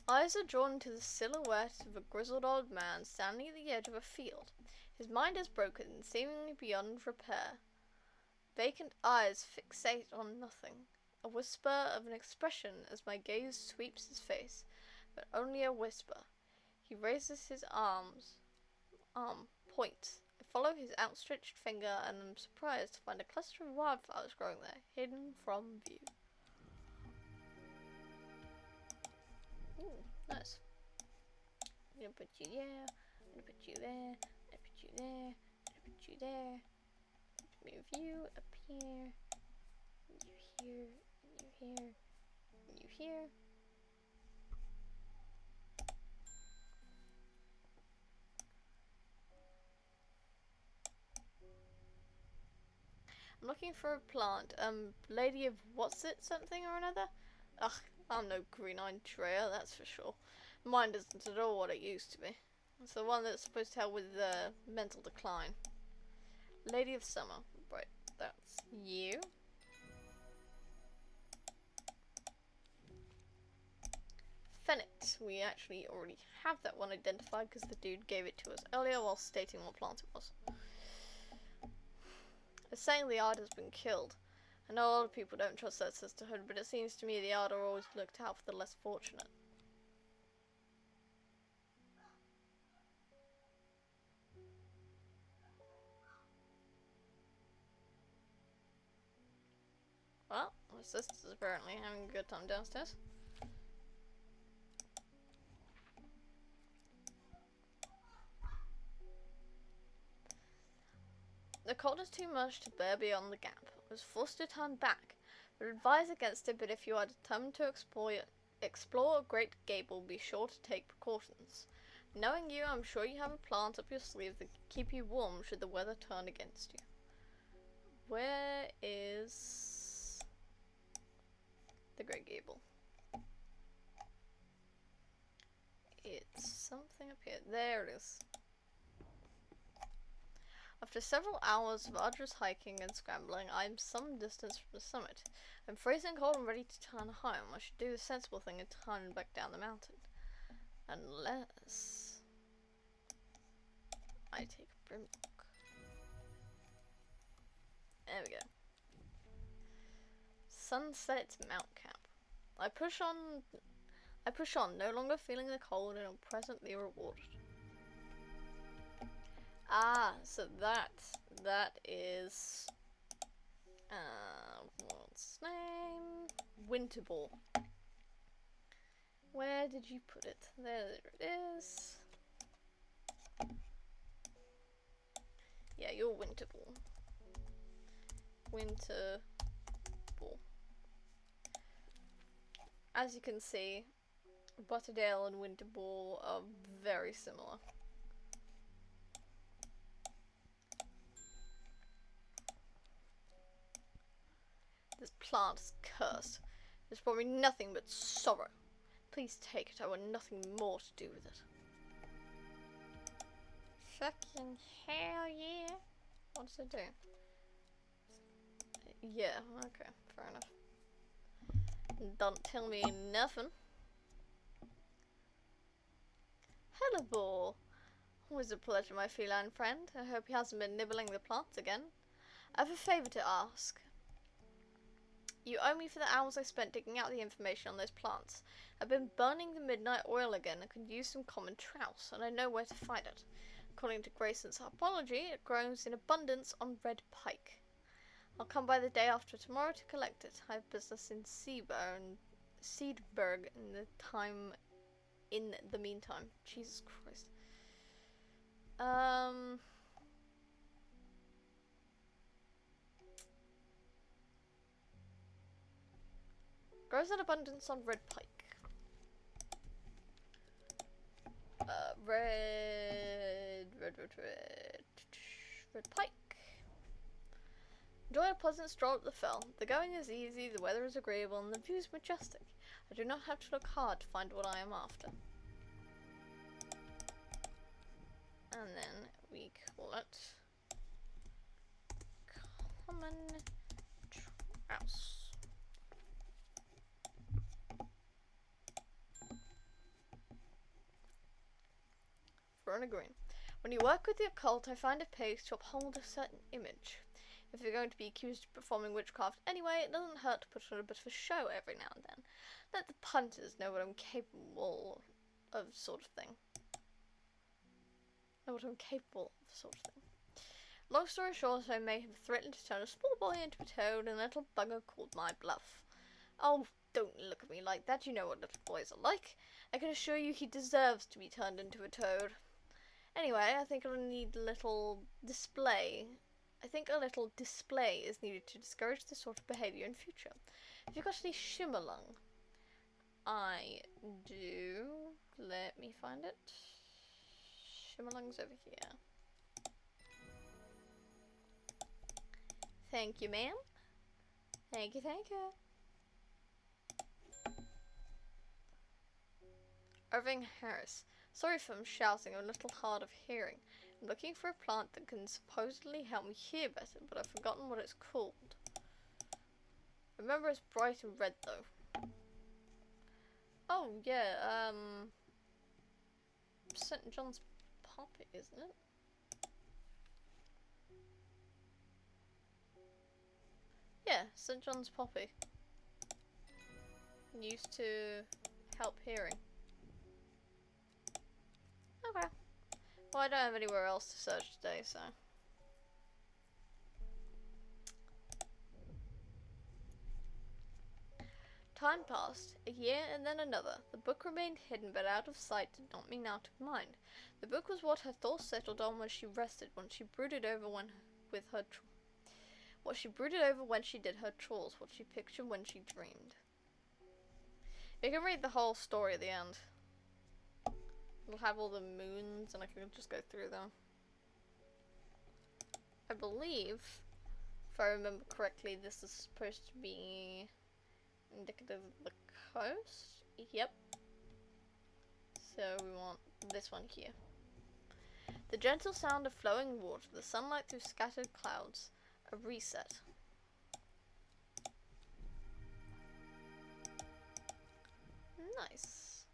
Eyes are drawn to the silhouette of a grizzled old man standing at the edge of a field. His mind is broken, seemingly beyond repair. Vacant eyes fixate on nothing. A whisper of an expression as my gaze sweeps his face, but only a whisper. He raises his arm, points. I follow his outstretched finger and am surprised to find a cluster of wildflowers growing there, hidden from view. Ooh, nice. I'm gonna put you there, I'm gonna put you there, I'm gonna put you there, I'm gonna put you there. Move you up here, you here, you here, you here. I'm looking for a plant. Lady of what's it something or another? Ugh, I'm no green-eyed Treya, that's for sure. Mine isn't at all what it used to be. It's the one that's supposed to help with mental decline. Lady of Summer. Right, that's you. Fennec. We actually already have that one identified because the dude gave it to us earlier while stating what plant it was. It's saying the Ard has been killed. I know a lot of people don't trust that sisterhood, but it seems to me the Ard are always looked out for the less fortunate. Well, my sister's apparently having a good time downstairs. The cold is too much to bear beyond the gap. I was forced to turn back, but advise against it. But if you are determined to explore a great gable, be sure to take precautions. Knowing you, I'm sure you have a plant up your sleeve that can keep you warm should the weather turn against you. Where is the great gable? It's something up here. There it is. After several hours of arduous hiking and scrambling, I am some distance from the summit. I'm freezing cold and ready to turn home. I should do the sensible thing and turn back down the mountain. Unless I take a brim book. There we go. Sunset Mount Camp. I push on, no longer feeling the cold and am presently rewarded. Ah, so that is what's its name? Winter Ball. Where did you put it? There it is. Yeah, your Winter Ball. Winter Ball. As you can see, Butterdale and Winter Ball are very similar. This plant is cursed. There's probably nothing but sorrow. Please take it. I want nothing more to do with it. Fucking hell yeah. What does it do? Yeah, okay, fair enough. Don't tell me nothing. Hello, Ball. Always a pleasure, my feline friend. I hope he hasn't been nibbling the plants again. I have a favour to ask. You owe me for the hours I spent digging out the information on those plants. I've been burning the midnight oil again and could use some common trouse, and I know where to find it. According to Grayson's harpology, it grows in abundance on red pike. I'll come by the day after tomorrow to collect it. I have business in Seedberg in the meantime. Jesus Christ. Grows in abundance on red pike. Red pike. Enjoy a pleasant stroll up the fell. The going is easy, the weather is agreeable, and the view is majestic. I do not have to look hard to find what I am after. And then we call it common trouse. Verona Green. When you work with the occult, I find it pays to uphold a certain image. If you're going to be accused of performing witchcraft anyway, it doesn't hurt to put on a bit of a show every now and then. Let the punters know what I'm capable of, sort of thing. Long story short, I may have threatened to turn a small boy into a toad, and a little bugger called my bluff. Oh, don't look at me like that. You know what little boys are like. I can assure you he deserves to be turned into a toad. Anyway, I think I'll need a little display. I think a little display is needed to discourage this sort of behaviour in future. Have you got any shimmerlung? I do. Let me find it. Shimmerlung's over here. Thank you, ma'am. Thank you, thank you. Irving Harris. Sorry if I'm shouting, I'm a little hard of hearing. I'm looking for a plant that can supposedly help me hear better, but I've forgotten what it's called. Remember, it's bright and red though. Oh yeah, St. John's poppy, isn't it? Yeah, St. John's poppy. Used to help hearing. Okay. Well, I don't have anywhere else to search today, so. Time passed, a year and then another. The book remained hidden, but out of sight did not mean out of mind. The book was what her thoughts settled on when she rested, when she brooded over with her what she brooded over when she did her chores, what she pictured when she dreamed. You can read the whole story at the end. It'll have all the moons, and I can just go through them. I believe, if I remember correctly, this is supposed to be indicative of the coast. Yep. So we want this one here. The gentle sound of flowing water, the sunlight through scattered clouds, a reset. Nice.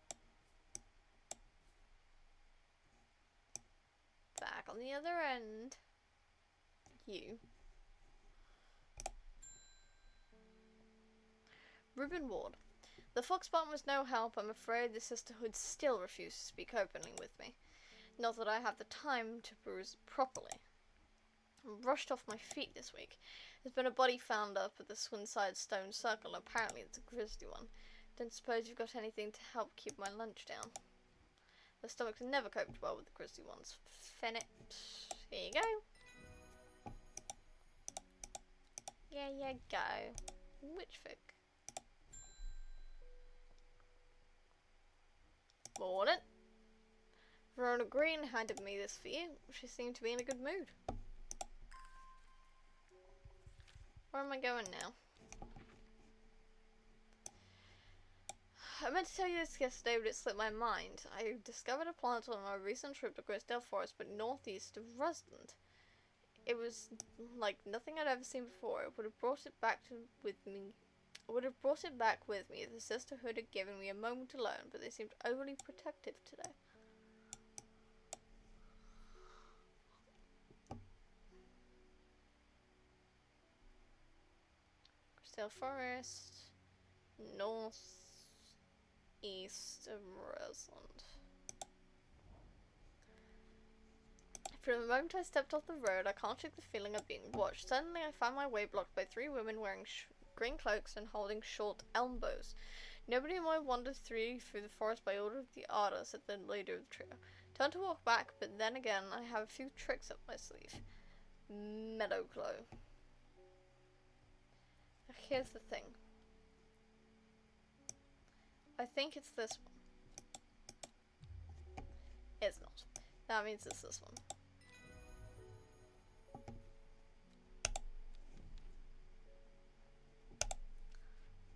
Back on the other end. You. Reuben Ward. The Foxbottom was no help. I'm afraid the sisterhood still refuse to speak openly with me. Not that I have the time to peruse it properly. I'm rushed off my feet this week. There's been a body found up at the Swinside Stone Circle. Apparently it's a grisly one. Don't suppose you've got anything to help keep my lunch down. The stomach's never coped well with the grisly ones. Fennett. Here you go. There you go. Witchfig. Morning. Verona Green handed me this for you. She seemed to be in a good mood. Where am I going now? I meant to tell you this yesterday, but it slipped my mind. I discovered a plant on my recent trip to Grisdale Forest, but northeast of Rusland. It was like nothing I'd ever seen before. It would have brought it back with me. Would have brought it back with me if the sisterhood had given me a moment to learn, but they seemed overly protective today. Grisdale Forest, north east of Rusland. From the moment I stepped off the road, I can't shake the feeling of being watched. Suddenly, I found my way blocked by three women wearing green cloaks and holding short elm bows. Nobody in my wandered through the forest by order of the Arda, said the leader of the trio. Turned to walk back, but then again, I have a few tricks up my sleeve. Meadowclow. Here's the thing. I think it's this one. It's not. That means it's this one.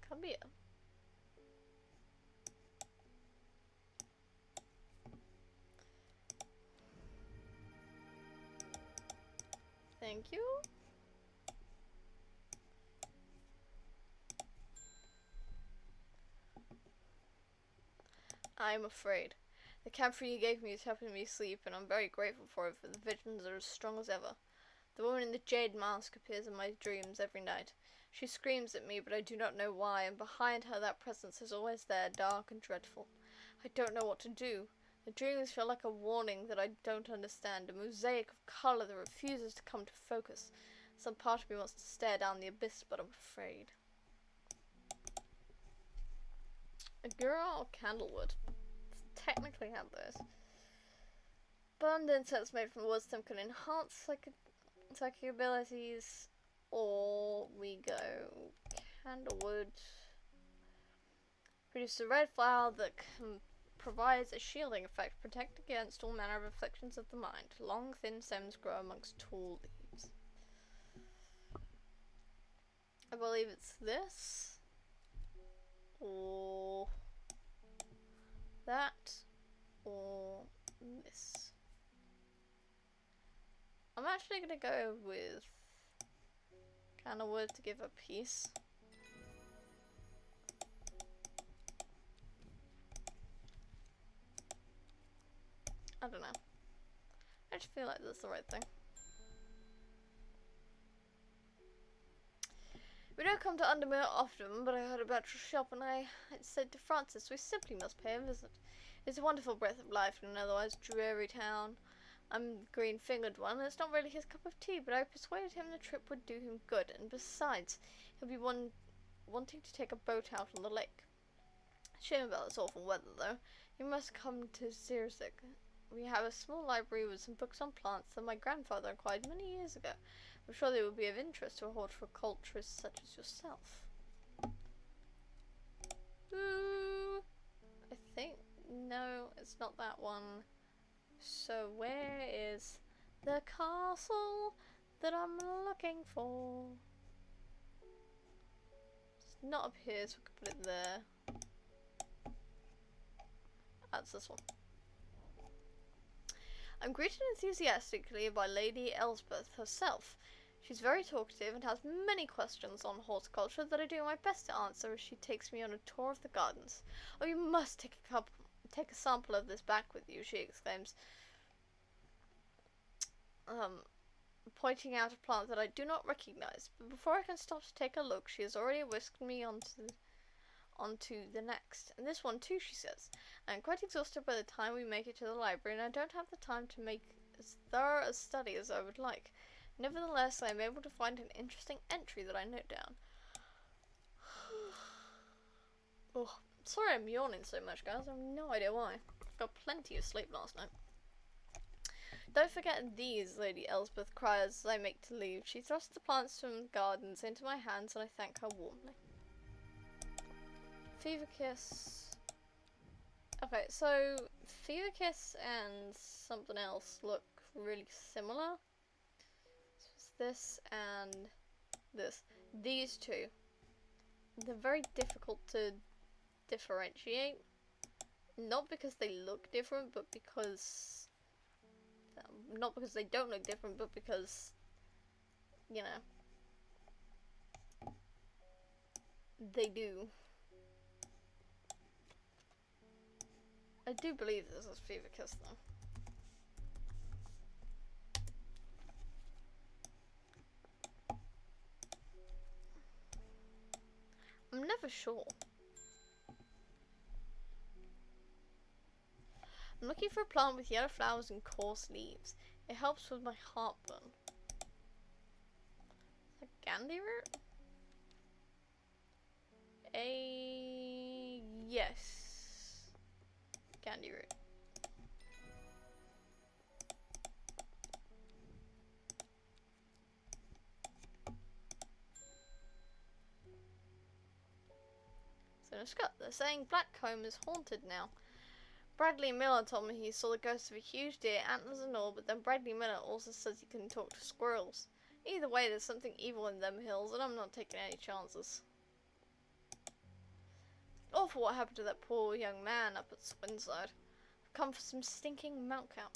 Come here. Thank you. I'm afraid. The camphor you gave me is helping me sleep, and I'm very grateful for it, for the visions are as strong as ever. The woman in the jade mask appears in my dreams every night. She screams at me, but I do not know why, and behind her that presence is always there, dark and dreadful. I don't know what to do. The dreams feel like a warning that I don't understand, a mosaic of colour that refuses to come to focus. Some part of me wants to stare down the abyss, but I'm afraid. A girl candlewood. Technically have this. Burned incense made from wisdom can enhance psychic abilities. Or we go candlewood. Produce a red flower that provides a shielding effect, protect against all manner of afflictions of the mind. Long, thin stems grow amongst tall leaves. I believe it's this. Or that. Or this. I'm actually going to go with candlewood to give a piece. I don't know. I just feel like that's the right thing. We don't come to Undermere often, but I heard about your shop and I said to Francis we simply must pay a visit. It's a wonderful breath of life in an otherwise dreary town. I'm the green-fingered one, and it's not really his cup of tea, but I persuaded him the trip would do him good, and besides, he'll be wanting to take a boat out on the lake. Shame about this awful weather, though. You must come to Zirzik. We have a small library with some books on plants that my grandfather acquired many years ago. I'm sure they would be of interest to a horticulturist such as yourself. Ooh, I think, no, it's not that one. So where is the castle that I'm looking for? It's not up here, so we can put it there. That's this one. I'm greeted enthusiastically by Lady Elsbeth herself. She's very talkative and has many questions on horticulture that I do my best to answer as she takes me on a tour of the gardens. Oh, you must take a sample of this back with you, she exclaims, pointing out a plant that I do not recognize. But before I can stop to take a look, she has already whisked me onto the next. And this one too, she says. I'm quite exhausted by the time we make it to the library, and I don't have the time to make as thorough a study as I would like. Nevertheless, I am able to find an interesting entry that I note down. Oh, sorry I'm yawning so much, guys. I have no idea why. I got plenty of sleep last night. Don't forget these, Lady Elsbeth cries as I make to leave. She thrusts the plants from the gardens into my hands, and I thank her warmly. Fever Kiss. Okay, so Fever Kiss and something else look really similar. So it's this and this. These two. They're very difficult to differentiate. Not because they look different, but because... not because they don't look different, but because, you know, they do. I do believe this is Fever Kiss, though. I'm never sure. I'm looking for a plant with yellow flowers and coarse leaves. It helps with my heartburn. Is that Gandhi root? Yes. Gandhi root. So Scott, they're saying Blackcomb is haunted now. Bradley Miller told me he saw the ghost of a huge deer, antlers and all, but then Bradley Miller also says he can talk to squirrels. Either way, there's something evil in them hills, and I'm not taking any chances. Awful what happened to that poor young man up at Swinside. I've come for some stinking mountcap.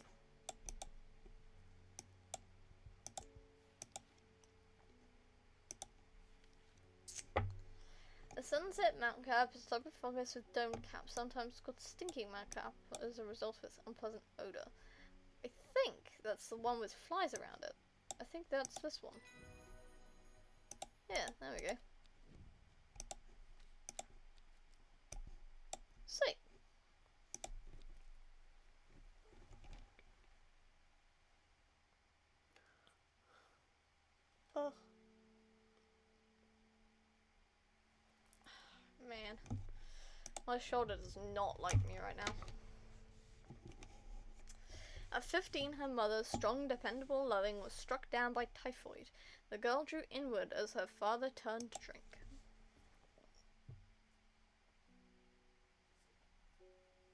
A sunset mountcap is a type of fungus with domed cap, sometimes called stinking mountcap, as a result of its unpleasant odour. I think that's the one with flies around it. I think that's this one. Yeah, there we go. Sweet. Oh. Man. My shoulder does not like me right now. At 15, her mother, strong, dependable, loving, was struck down by typhoid. The girl drew inward as her father turned to drink.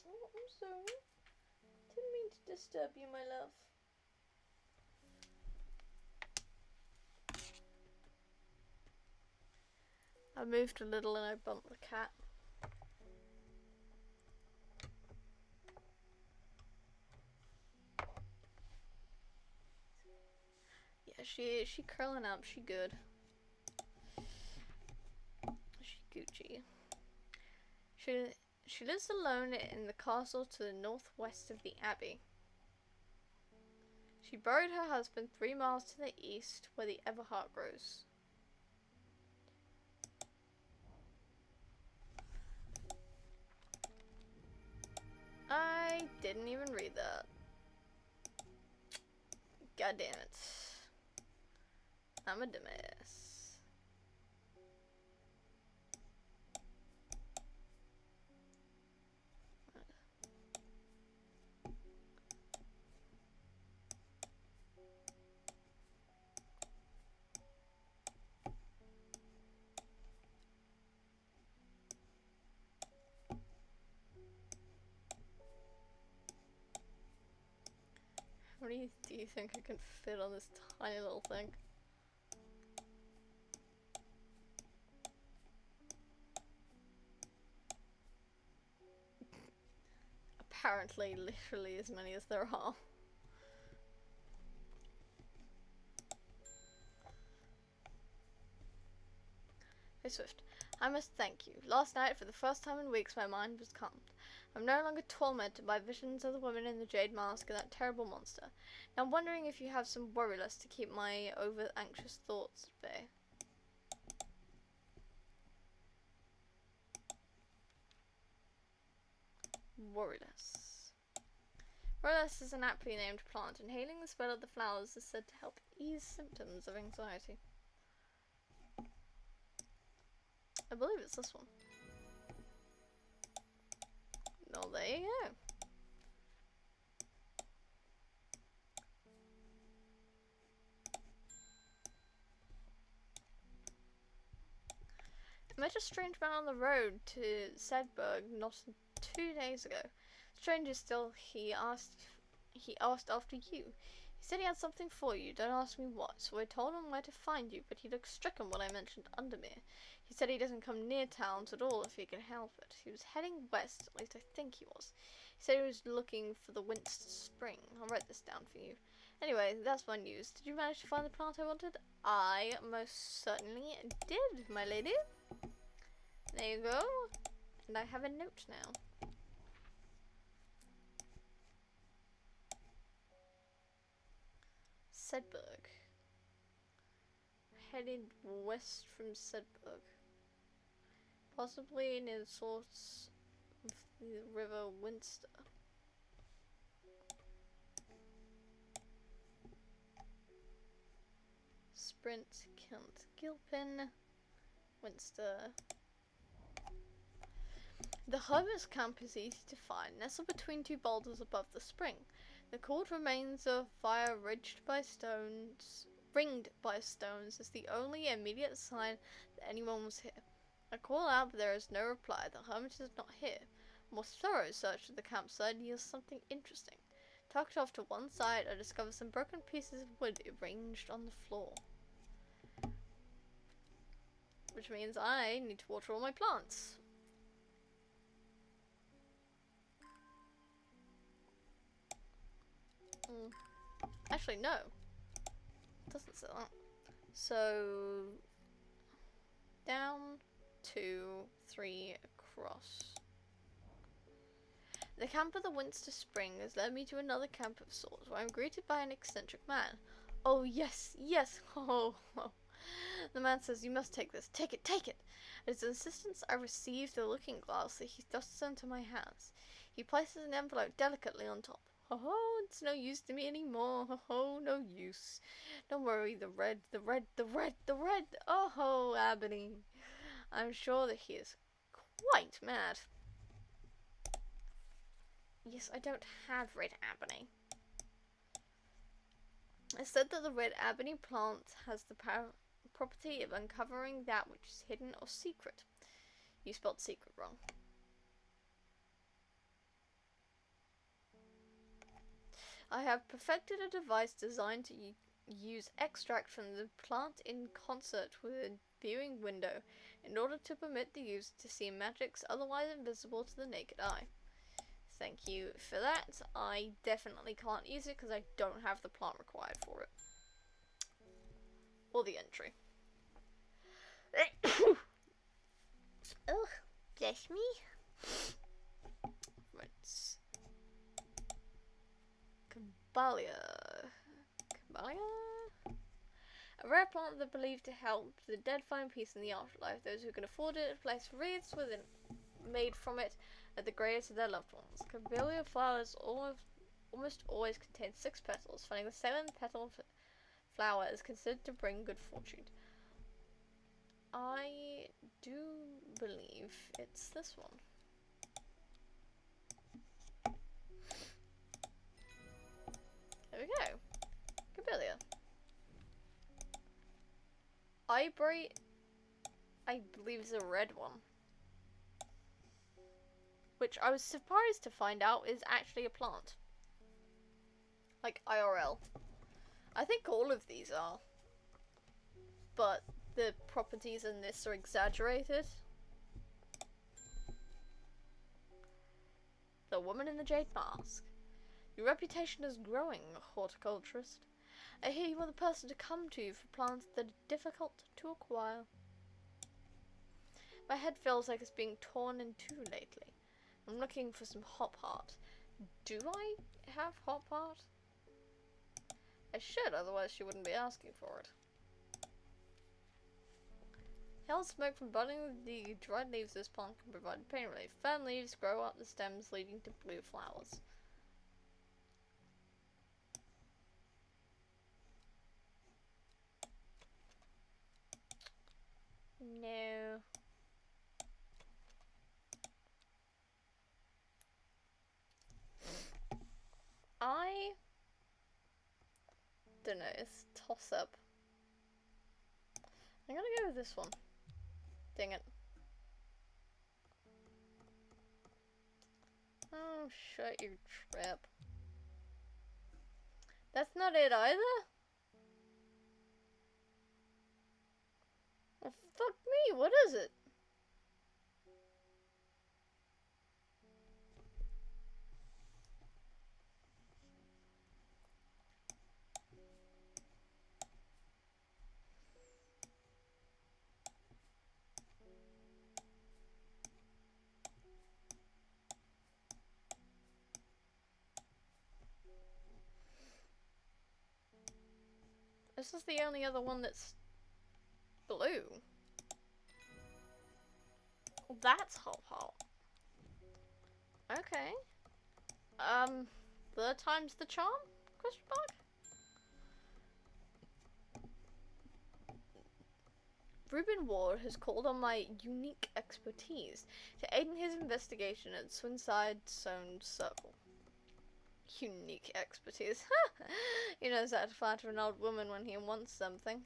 Oh, I'm sorry. Didn't mean to disturb you, my love. I moved a little and I bumped the cat. Yeah, she curling up, she good. She Gucci. She lives alone in the castle to the northwest of the abbey. She buried her husband 3 miles to the east, where the Everhart grows. I didn't even read that. God damn it. I'm a dumbass. many do you think I can fit on this tiny little thing? Apparently, literally as many as there are. Hey Swift, I must thank you. Last night, for the first time in weeks, my mind was calmed. I'm no longer tormented by visions of the woman in the jade mask and that terrible monster. Now I'm wondering if you have some worryless to keep my over-anxious thoughts at bay. Worryless. Worryless is an aptly named plant. Inhaling the smell of the flowers is said to help ease symptoms of anxiety. I believe it's this one. No, there you go. I met a strange man on the road to Sedberg not 2 days ago. Stranger still, he asked after you. He said he had something for you, don't ask me what, so I told him where to find you, but he looked stricken when I mentioned Undermere. He said he doesn't come near towns at all if he can help it. He was heading west, at least I think he was. He said he was looking for the Winter Spring. I'll write this down for you. Anyway, that's my news. Did you manage to find the plant I wanted? I most certainly did, my lady. There you go. And I have a note now. Sedberg. Headed west from Sedberg. Possibly near the source of the River Winster. Sprint, Kent, Gilpin, Winster. The hermit's camp is easy to find, nestled between two boulders above the spring. The cold remains of fire ringed by stones is the only immediate sign that anyone was here. I call out, but there is no reply. The hermit is not here. A more thorough search of the campsite yields something interesting. Tucked off to one side, I discover some broken pieces of wood arranged on the floor. Which means I need to water all my plants. Actually, no. It doesn't say that. So, down, 2, 3, across. The camp of the Winter Spring has led me to another camp of sorts, where I'm greeted by an eccentric man. Oh, yes, yes, oh. The man says, you must take this. Take it, take it. At his insistence, I receive the looking glass that he thrusts into my hands. He places an envelope delicately on top. Oh, it's no use to me anymore. Oh, no use. Don't worry, the red. Oh, Abney. I'm sure that he is quite mad. Yes, I don't have red ebony. It's said that the red ebony plant has the property of uncovering that which is hidden or secret. You spelled secret wrong. I have perfected a device designed to use extract from the plant in concert with a viewing window in order to permit the user to see magics otherwise invisible to the naked eye. Thank you for that. I definitely can't use it because I don't have the plant required for it. Or the entry. Oh, bless me. Right. Caballia. A rare plant that believed to help the dead find peace in the afterlife. Those who can afford it place wreaths made from it at the graves of their loved ones. Caballia flowers almost always contain 6 petals. Finding the 7th petal flower is considered to bring good fortune. I do believe it's this one. There we go. Caballia. Eyebright, I believe, is a red one. Which I was surprised to find out is actually a plant. Like IRL. I think all of these are. But the properties in this are exaggerated. The woman in the jade mask. Your reputation is growing, horticulturist. I hear you are the person to come to for plants that are difficult to acquire. My head feels like it's being torn in two lately. I'm looking for some hop heart. Do I have hop heart? I should, otherwise she wouldn't be asking for it. Hell smoke from budding the dried leaves of this plant can provide pain relief. Firm leaves grow up the stems, leading to blue flowers. No. I don't know, it's a toss up. I'm gonna go with this one. Dang it. Oh, shut your trap. That's not it either? Well, fuck me, what is it? This is the only other one that's blue. That's hop hop. Okay. Third time's the charm? Question mark? Reuben Ward has called on my unique expertise to aid in his investigation at Swinside Zone Circle. Unique expertise. He knows how to flatter an old woman when he wants something.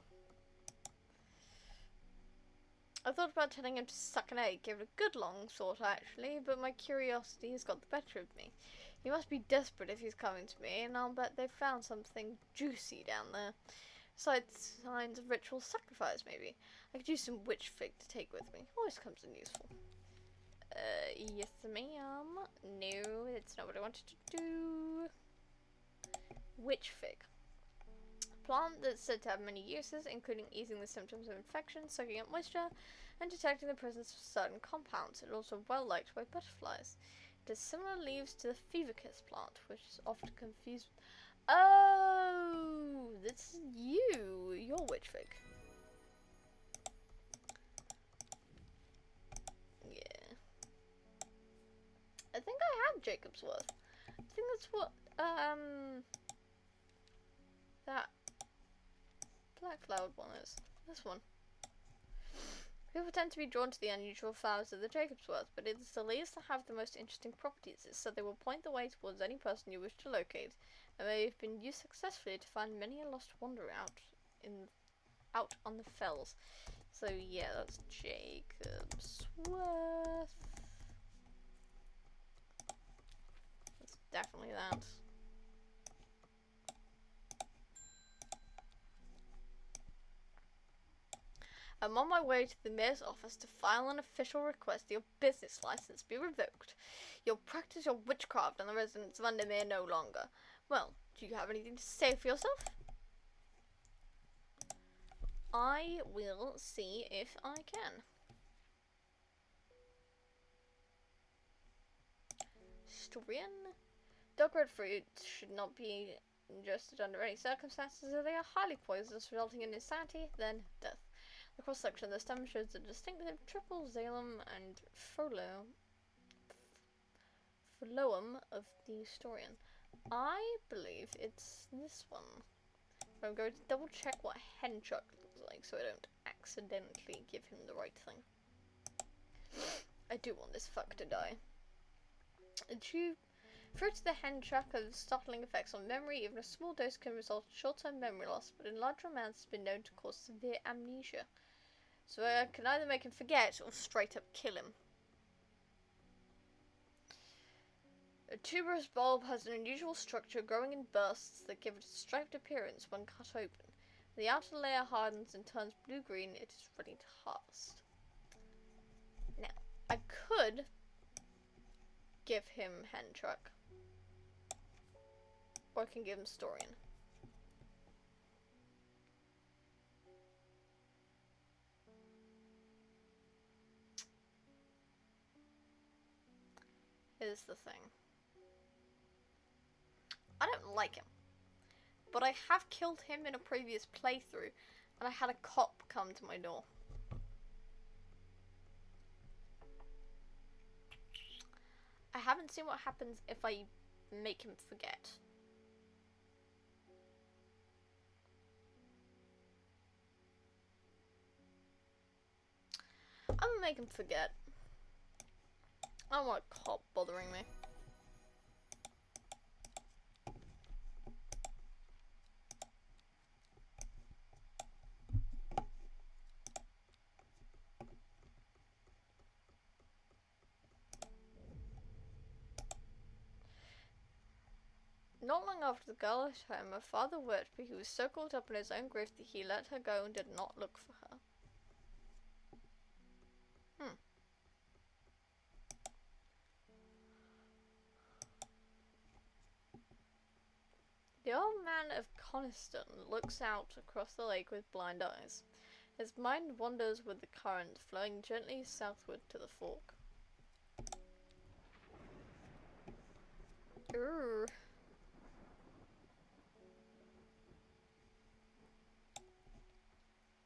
I thought about telling him to suck an egg, give it a good long thought actually, but my curiosity has got the better of me. He must be desperate if he's coming to me, and I'll bet they've found something juicy down there. Besides signs of ritual sacrifice, maybe. I could use some witch fig to take with me. Always comes in useful. Yes ma'am. No, that's not what I wanted to do. Witch fig. Plant that's said to have many uses, including easing the symptoms of infection, soaking up moisture, and detecting the presence of certain compounds. It is also well liked by butterflies. It has similar leaves to the feverkiss plant, which is often confused. Oh, this is you. You're witch fig. Yeah. I think I have Jacob's worth. I think that's what that black flowered one is. This one. People tend to be drawn to the unusual flowers of the Jacobsworth, but it is the leaves that have the most interesting properties, so they will point the way towards any person you wish to locate, and they have been used successfully to find many a lost wanderer out on the fells. So yeah, that's Jacobsworth. That's definitely that. I'm on my way to the mayor's office to file an official request that your business license be revoked. You'll practice your witchcraft on the residents of Undermere no longer. Well, do you have anything to say for yourself? I will see if I can. Historian. Dark red fruit should not be ingested under any circumstances, as they are highly poisonous, resulting in insanity, then death. The cross-section of the stem shows the distinctive triple xylem and phloem of the historian. I believe it's this one. I'm going to double check what Henchuk looks like so I don't accidentally give him the right thing. I do want this fuck to die. Fruits of the Henchuk have startling effects on memory. Even a small dose can result in short-term memory loss, but in larger amounts has been known to cause severe amnesia. So I can either make him forget or straight up kill him. A tuberous bulb has an unusual structure growing in bursts that give it a striped appearance when cut open. When the outer layer hardens and turns blue-green, it is ready to harvest. Now, I could give him hen truck, or I can give him Storian. Here's the thing. I don't like him, but I have killed him in a previous playthrough, and I had a cop come to my door. I haven't seen what happens if I make him forget. I'm gonna make him forget. I don't want a cop bothering me. Not long after the girl left home, her father wept, but he was so caught up in his own grief that he let her go and did not look for her. The old man of Coniston looks out across the lake with blind eyes. His mind wanders with the current, flowing gently southward to the fork. Urgh.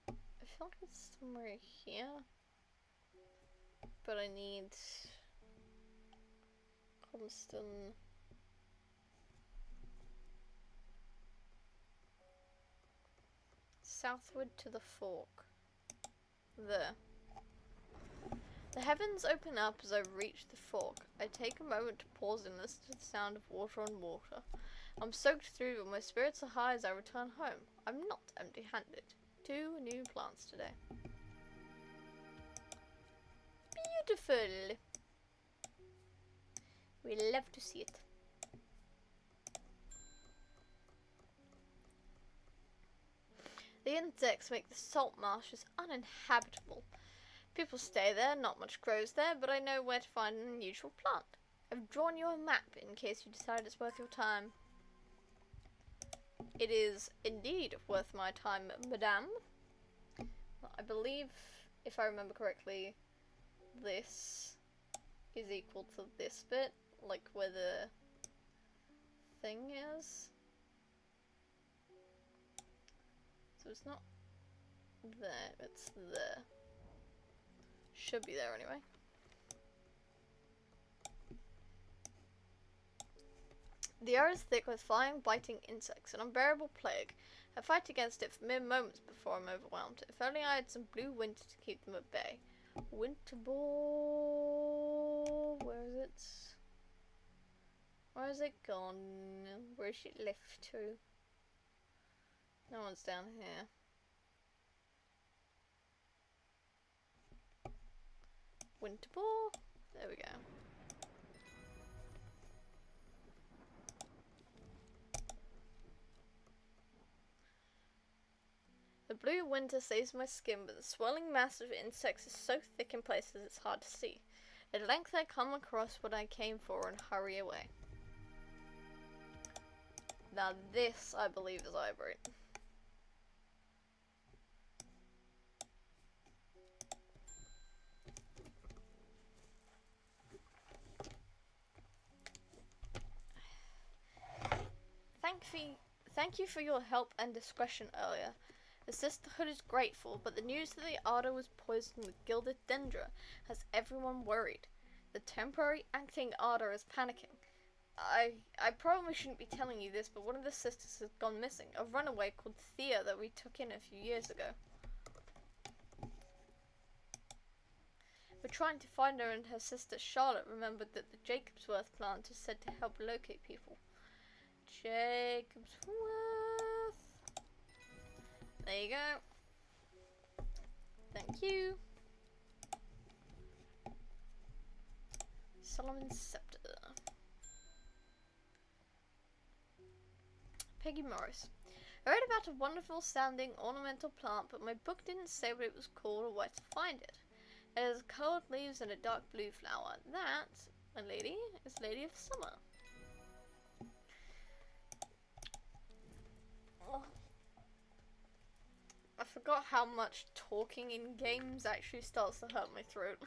I feel like it's somewhere here, but I need Coniston. Southward to the fork. There. The heavens open up as I reach the fork. I take a moment to pause and listen to the sound of water on water. I'm soaked through, but my spirits are high as I return home. I'm not empty-handed. 2 new plants today. Beautiful. We love to see it. The insects make the salt marshes uninhabitable. People stay there, not much grows there, but I know where to find an unusual plant. I've drawn you a map in case you decide it's worth your time. It is indeed worth my time, madame. I believe, if I remember correctly, this is equal to this bit, like where the thing is. So it's not there, it's there. Should be there anyway. The air is thick with flying, biting insects, an unbearable plague. I fight against it for mere moments before I'm overwhelmed. If only I had some blue winter to keep them at bay. Winter ball. Where is it? Where has it gone? Where is it left to? No one's down here. Winter ball. There we go. The blue winter saves my skin, but the swirling mass of insects is so thick in places it's hard to see. At length I come across what I came for and hurry away. Now this, I believe, is ivory. Thank you for your help and discretion earlier. The sisterhood is grateful, but the news that the Ardor was poisoned with gilded dendra has everyone worried. The temporary acting Ardor is panicking. I probably shouldn't be telling you this, but one of the sisters has gone missing. A runaway called Thea that we took in a few years ago. We're trying to find her, and her sister Charlotte remembered that the Jacobsworth plant is said to help locate people. Jacobsworth. There you go. Thank you. Solomon's Scepter. Peggy Morris. I read about a wonderful sounding ornamental plant, but my book didn't say what it was called or where to find it. It has coloured leaves and a dark blue flower. That, my lady, is Lady of Summer. Oh. I forgot how much talking in games actually starts to hurt my throat.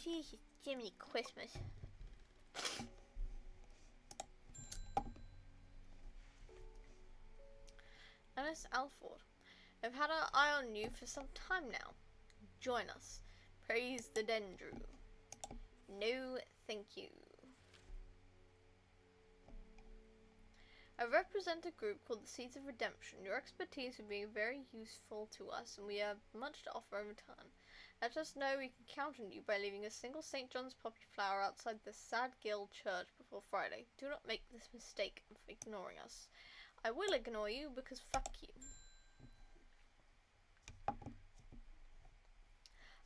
Jesus, Jiminy Christmas. Alice Alford. I've had our eye on you for some time now. Join us. Praise the Dendrew. No, thank you. I represent a group called the Seeds of Redemption. Your expertise would be very useful to us, and we have much to offer in return. Let us know we can count on you by leaving a single St. John's poppy flower outside the Sad Guild Church before Friday. Do not make this mistake of ignoring us. I will ignore you because fuck you.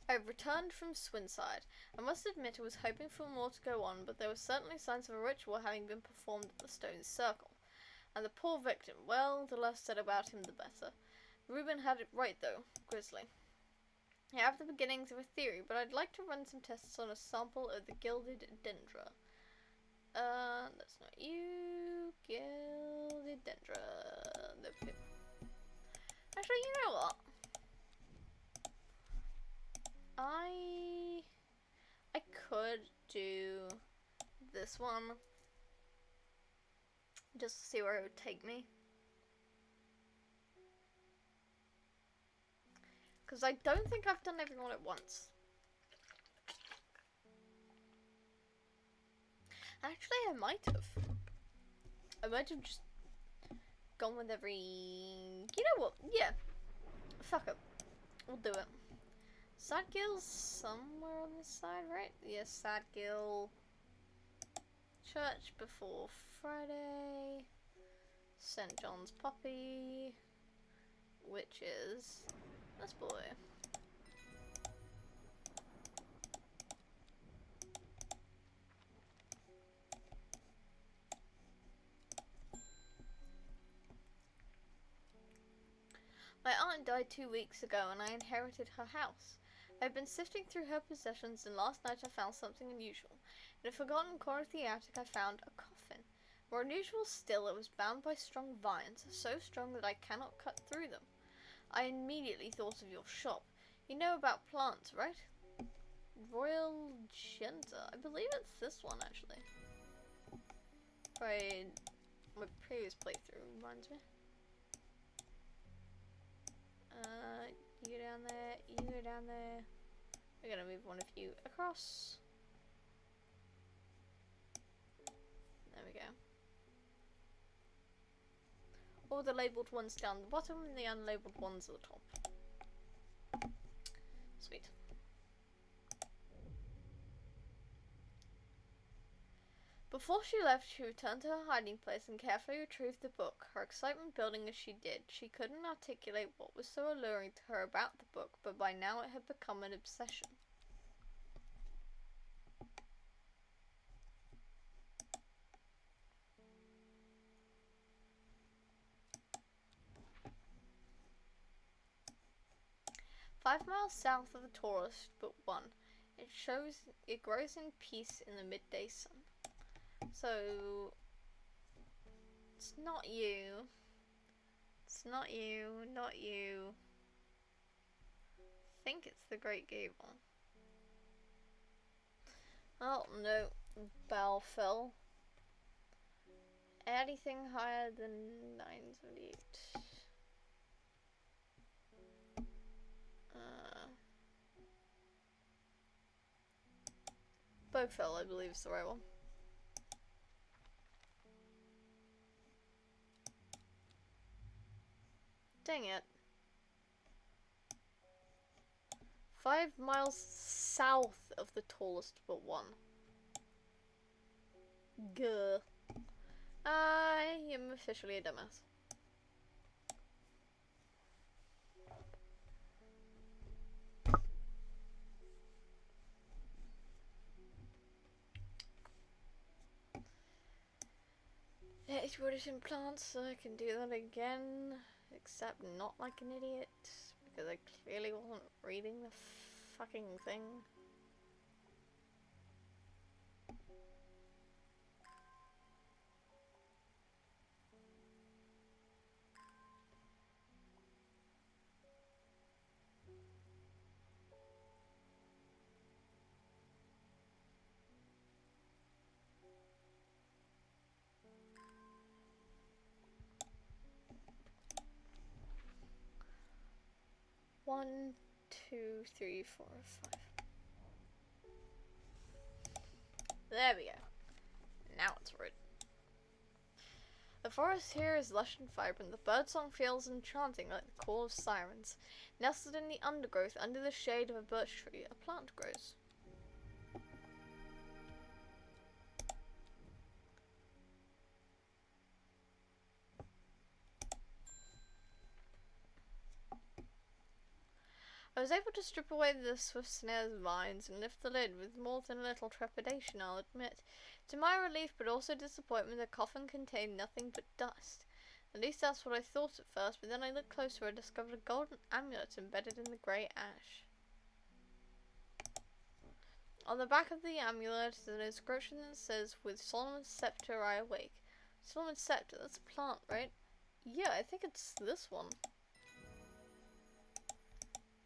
I've returned from Swinside. I must admit I was hoping for more to go on, but there were certainly signs of a ritual having been performed at the Stone Circle. And the poor victim, well, the less said about him the better. Reuben had it right though, Grizzly. I have the beginnings of a theory, but I'd like to run some tests on a sample of the gilded dendra. That's not you. Gilded dendra. Actually, you know what? I could do this one just to see where it would take me. Because I don't think I've done everyone at once. Actually, I might have. I might have just gone with every... You know what? Yeah. Fuck it. We'll do it. Sadgill's somewhere on this side, right? Yes, Sadgill. Church before Friday. St. John's Poppy. Which is... this boy. My aunt died 2 weeks ago and I inherited her house. I've been sifting through her possessions and last night I found something unusual. In a forgotten corner of the attic I found a coffin. More unusual still, it was bound by strong vines, so strong that I cannot cut through them. I immediately thought of your shop. You know about plants, right? Royal Genta. I believe it's this one, actually. Right. My previous playthrough reminds me. You go down there, you go down there. We're gonna move one of you across. There we go. All the labelled ones down the bottom and the unlabelled ones at the top. Sweet. Before she left, she returned to her hiding place and carefully retrieved the book, her excitement building as she did. She couldn't articulate what was so alluring to her about the book, but by now it had become an obsession. "5 miles south of the tallest but one. It grows in peace in the midday sun." So, it's not you. It's not you, not you. I think it's the Great Gable. Oh no, Balfell. Anything higher than 978. Bowfell, I believe, is the right one. Dang it. 5 miles south of the tallest but one. Gah. I am officially a dumbass. to put it in plants so I can do that again, except not like an idiot, because I clearly wasn't reading the fucking thing. One, two, three, four, five. There we go. Now it's written. The forest here is lush and vibrant. The birdsong feels enchanting like the call of sirens. Nestled in the undergrowth, under the shade of a birch tree, a plant grows. I was able to strip away the swift snare's vines and lift the lid with more than a little trepidation, I'll admit. To my relief, but also disappointment, the coffin contained nothing but dust. At least that's what I thought at first, but then I looked closer and discovered a golden amulet embedded in the grey ash. On the back of the amulet is an inscription that says, "With Solomon's scepter I awake." Solomon's scepter, that's a plant, right? Yeah, I think it's this one.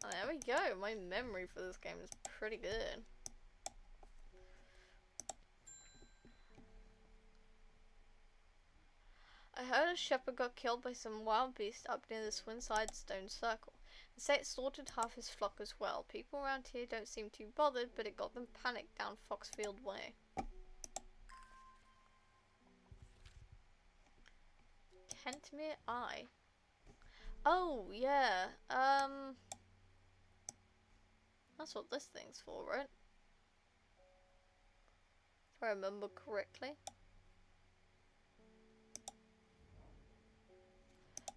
Oh, there we go. My memory for this game is pretty good. I heard a shepherd got killed by some wild beast up near the Swinside Stone Circle. They say it slaughtered half his flock as well. People around here don't seem too bothered, but it got them panicked down Foxfield Way. Kentmere Eye. Oh, yeah. That's what this thing's for, right? If I remember correctly.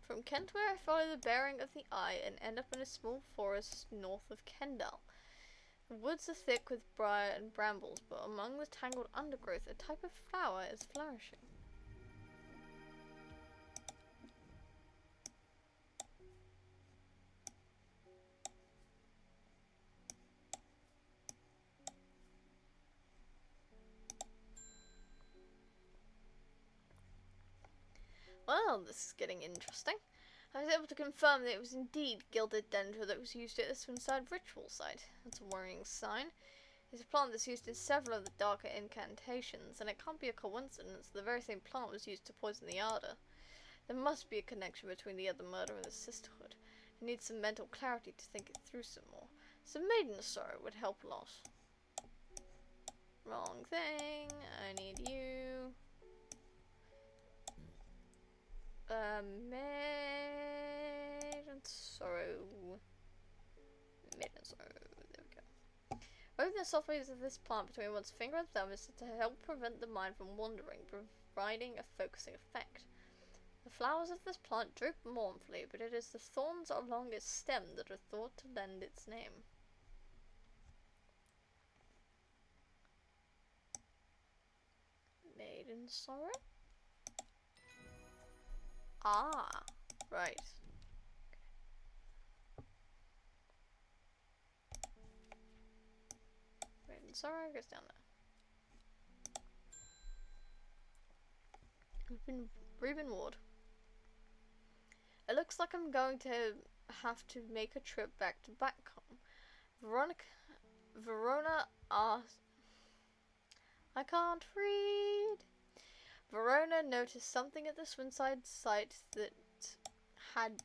From Kentmere, I follow the bearing of the eye and end up in a small forest north of Kendal. The woods are thick with briar and brambles, but among the tangled undergrowth, a type of flower is flourishing. Well, this is getting interesting. I was able to confirm that it was indeed gilded dendra that was used at the Swinside ritual site. That's a worrying sign. It's a plant that's used in several of the darker incantations, and it can't be a coincidence the very same plant was used to poison the Arda. There must be a connection between the other murder and the sisterhood. I need some mental clarity to think it through some more. Some maiden sorrow would help a lot. Wrong thing. I need you. Maiden sorrow. Maiden sorrow. There we go. Moving the soft leaves of this plant between one's finger and thumb is to help prevent the mind from wandering, providing a focusing effect. The flowers of this plant droop mournfully, but it is the thorns along its stem that are thought to lend its name. Maiden sorrow? Ah, right. Maiden sorrow goes down there. Reuben Ward. It looks like I'm going to have to make a trip back to Backcom. Verona asked... I can't read. Verona noticed something at the Swinside site that had...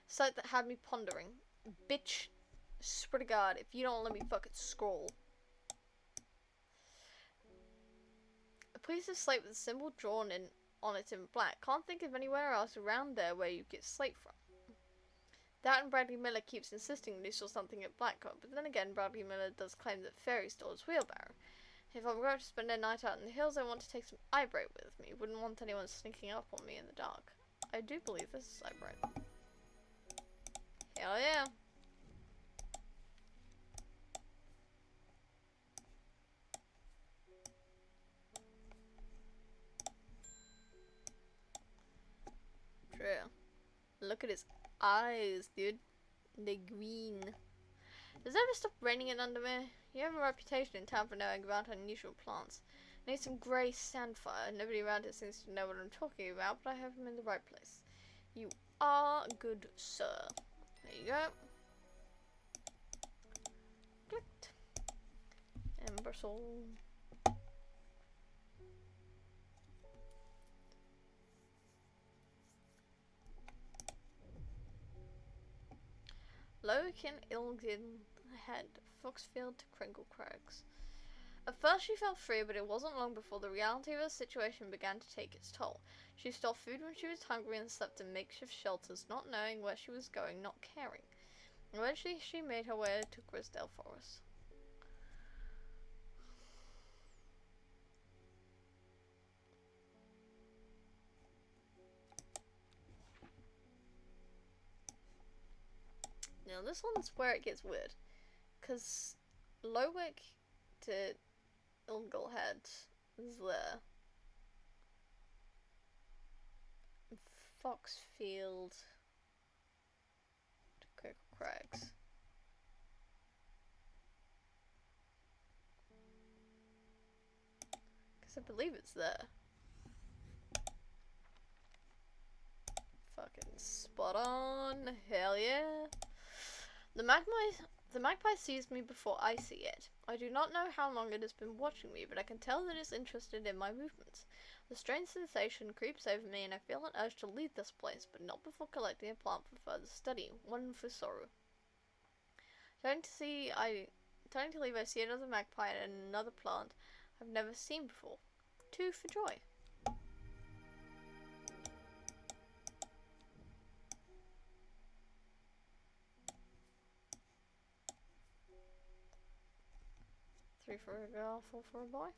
Site that had me pondering. Bitch, swear to God, if you don't let me fucking scroll. A piece of slate with a symbol drawn on it in black. Can't think of anywhere else around there where you get slate from. That and Bradley Miller keeps insisting that he saw something at Blackcomb, but then again Bradley Miller does claim that Fairy stole his wheelbarrow. If I'm going to spend a night out in the hills, I want to take some eyebright with me. Wouldn't want anyone sneaking up on me in the dark. I do believe this is eyebright. Hell yeah. Look at his eyes, dude. They're green. Does it ever stop raining in Undermere? You have a reputation in town for knowing about unusual plants. I need some grey sandfire. Nobody around here seems to know what I'm talking about, but I have him in the right place. You are good, sir. There you go. Clicked. Ember soul. Loken Ilgin head, Foxfield to Kringle Crags. At first she felt free, but it wasn't long before the reality of her situation began to take its toll. She stole food when she was hungry and slept in makeshift shelters, not knowing where she was going, not caring. Eventually she made her way to Grisdale Forest. Now this one's where it gets weird, because Lowick to Ilglehead is there. Foxfield to Kringle Crags. Because I believe it's there. Fucking spot on. Hell yeah. The magpie sees me before I see it. I do not know how long it has been watching me, but I can tell that it is interested in my movements. The strange sensation creeps over me and I feel an urge to leave this place, but not before collecting a plant for further study. One for sorrow. Turning to leave, I see another magpie and another plant I've never seen before. Two for joy. Three for a girl, four for a boy.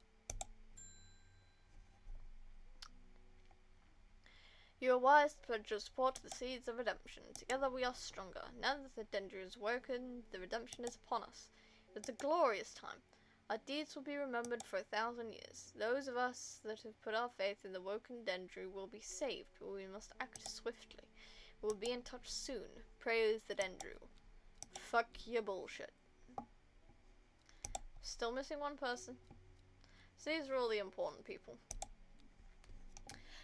You are wise to pledge your support to the seeds of redemption. Together we are stronger. Now that the danger is woken, the redemption is upon us. It's a glorious time. Our deeds will be remembered for 1,000 years. Those of us that have put our faith in the woken Dendru will be saved, but we must act swiftly. We'll be in touch soon. Praise the Dendru. Fuck your bullshit. Still missing one person. So these are all the important people.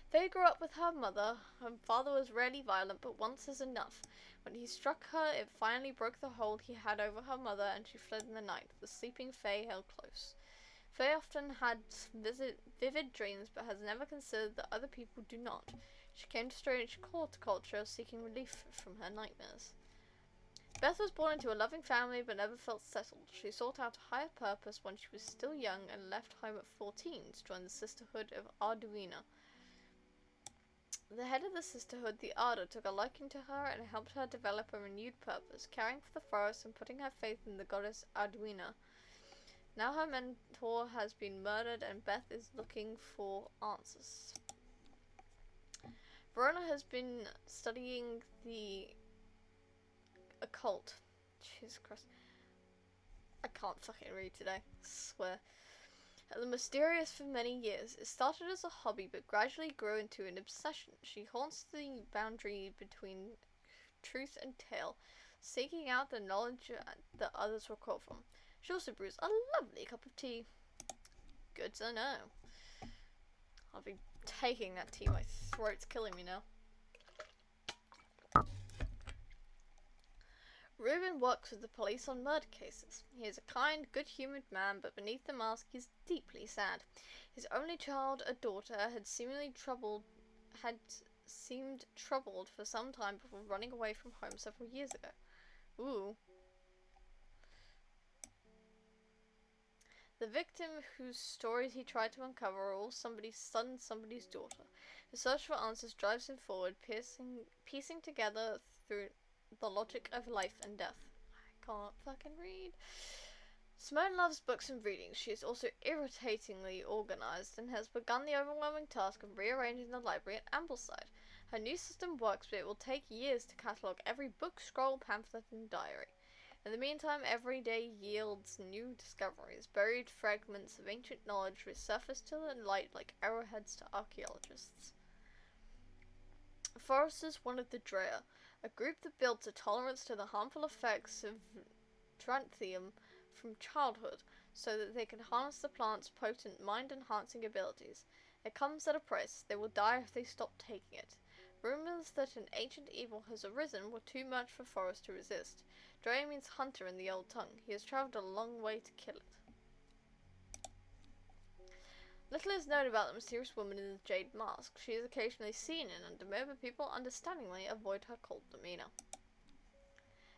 Faye grew up with her mother. Her father was rarely violent, but once is enough. When he struck her, it finally broke the hold he had over her mother, and she fled in the night. The sleeping Faye held close. Faye often had vivid dreams, but has never considered that other people do not. She came to strange Horticulture, seeking relief from her nightmares. Beth was born into a loving family, but never felt settled. She sought out a higher purpose when she was still young, and left home at 14 to join the Sisterhood of Arduina. The head of the sisterhood, the Arda, took a liking to her and helped her develop a renewed purpose, caring for the forest and putting her faith in the goddess Arduina. Now her mentor has been murdered and Beth is looking for answers. Verona has been studying the occult. Jesus Christ. I can't fucking read today, I swear. The mysterious for many years. It started as a hobby but gradually grew into an obsession. She haunts the boundary between truth and tale, seeking out the knowledge that others were caught from. She also brews a lovely cup of tea. Good to know. I'll be taking that tea. My throat's killing me now. Reuben works with the police on murder cases. He is a kind, good-humoured man, but beneath the mask he is deeply sad. His only child, a daughter, had seemed troubled for some time before running away from home several years ago. Ooh. The victim whose stories he tried to uncover are all somebody's son and somebody's daughter. His search for answers drives him forward, piecing together through the logic of life and death. I can't fucking read. Simone loves books and reading. She is also irritatingly organised and has begun the overwhelming task of rearranging the library at Ambleside. Her new system works, but it will take years to catalogue every book, scroll, pamphlet and diary. In the meantime, every day yields new discoveries. Buried fragments of ancient knowledge resurface to the light like arrowheads to archaeologists. Foresters wanted the Drea, a group that built a tolerance to the harmful effects of Tranthium from childhood, so that they can harness the plant's potent mind-enhancing abilities. It comes at a price. They will die if they stop taking it. Rumors that an ancient evil has arisen were too much for Forrest to resist. Drea means hunter in the old tongue. He has travelled a long way to kill it. Little is known about the mysterious woman in the jade mask. She is occasionally seen in Undermere, but people understandingly avoid her cold demeanour.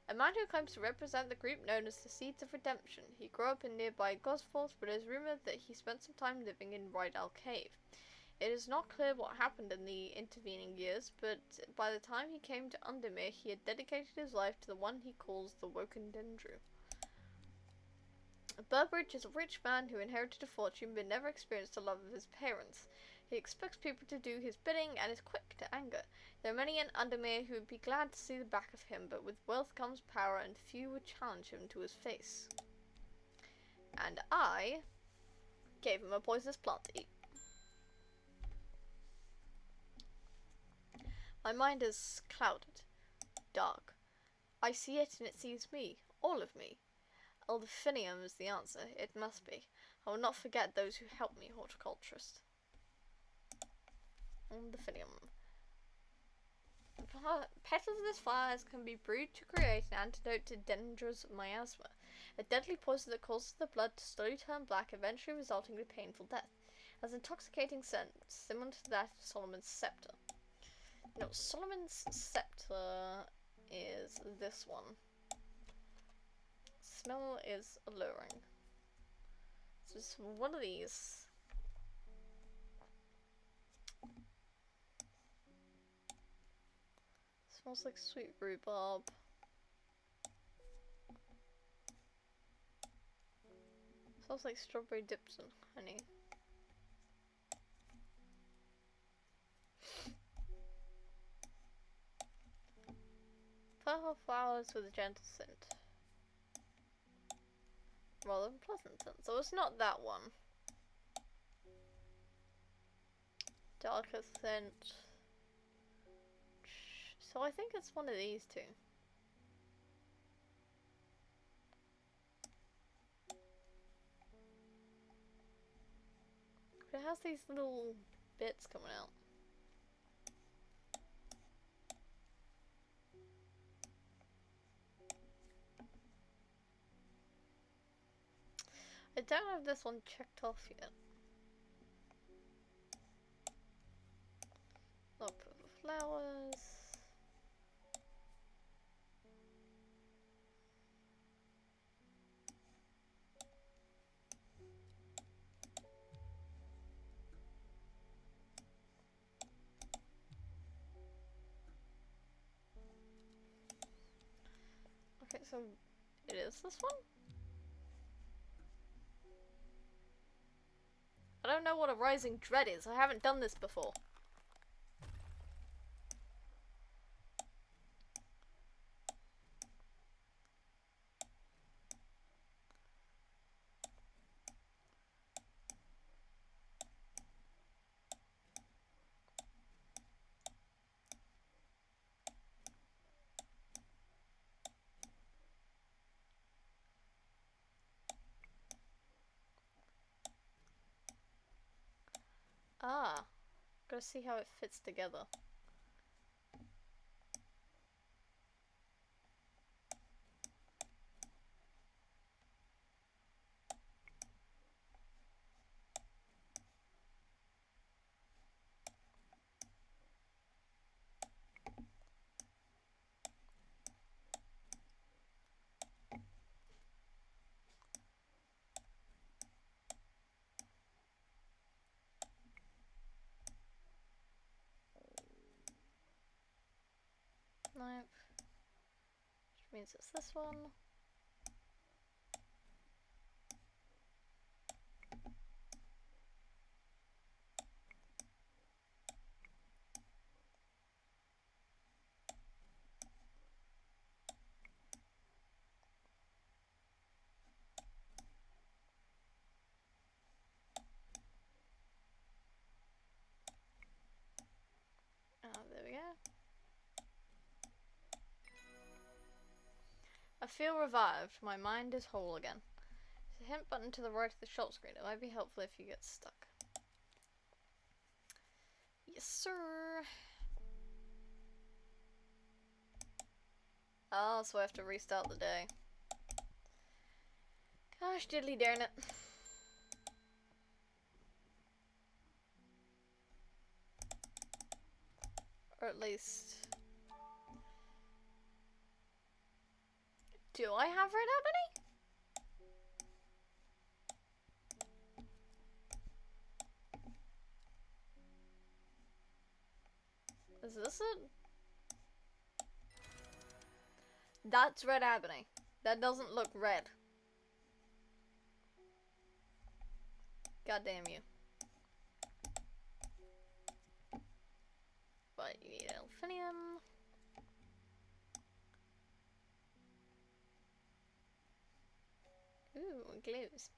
A man who claims to represent the group known as the Seeds of Redemption. He grew up in nearby Gosforth, but it is rumoured that he spent some time living in Rydal Cave. It is not clear what happened in the intervening years, but by the time he came to Undermere, he had dedicated his life to the one he calls the Woken Dendru. Burbridge is a rich man who inherited a fortune but never experienced the love of his parents. He expects people to do his bidding and is quick to anger. There are many in Undermere who would be glad to see the back of him, but with wealth comes power, and few would challenge him to his face. And I gave him a poisonous plant to eat. My mind is clouded, dark. I see it and it sees me, all of me. Elderfinium is the answer. It must be. I will not forget those who helped me, horticulturist. Elderfinium. The petals of this flower can be brewed to create an antidote to Dendra's miasma, a deadly poison that causes the blood to slowly turn black, eventually resulting in a painful death. It has an intoxicating scent, similar to that of Solomon's scepter. No, Solomon's scepter is this one. Smell is alluring. So it's one of these. Smells like sweet rhubarb. Smells like strawberry dips and honey. Purple flowers with a gentle scent. Rather than pleasant scent. So it's not that one. Darker scent. So I think it's one of these two. But it has these little bits coming out. I don't have this one checked off yet. Not purple flowers. Okay, so it is this one? I don't know what a rising dread is. I haven't done this before. Ah, gotta see how it fits together. Nope. Which means it's this one. There we go. I feel revived. My mind is whole again. There's a hint button to the right of the shop screen. It might be helpful if you get stuck. Yes, sir. Oh, so I have to restart the day. Gosh, diddly darn it. Or at least... Do I have red ebony? Is this it? That's red ebony. That doesn't look red. God damn you. But you need alphinium. Ooh, glues.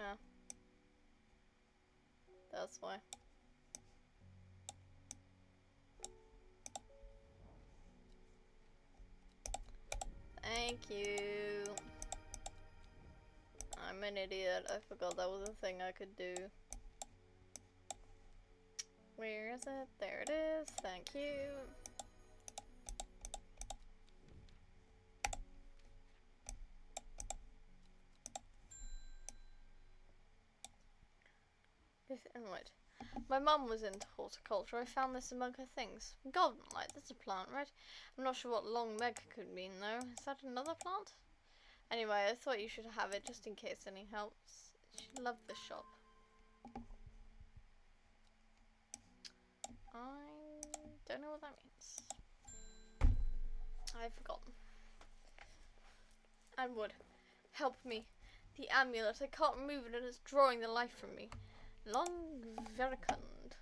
Oh. That's why. Thank you. I'm an idiot. I forgot that was a thing I could do. Where is it? There it is. Thank you. And what? My mum was into horticulture. I found this among her things. Golden light, that's a plant, right? I'm not sure what long meg could mean, though. Is that another plant? Anyway, I thought you should have it just in case any helps. She loved the shop. I don't know what that means. I've forgotten. And would help me. The amulet, I can't remove it and it's drawing the life from me. Long vericund.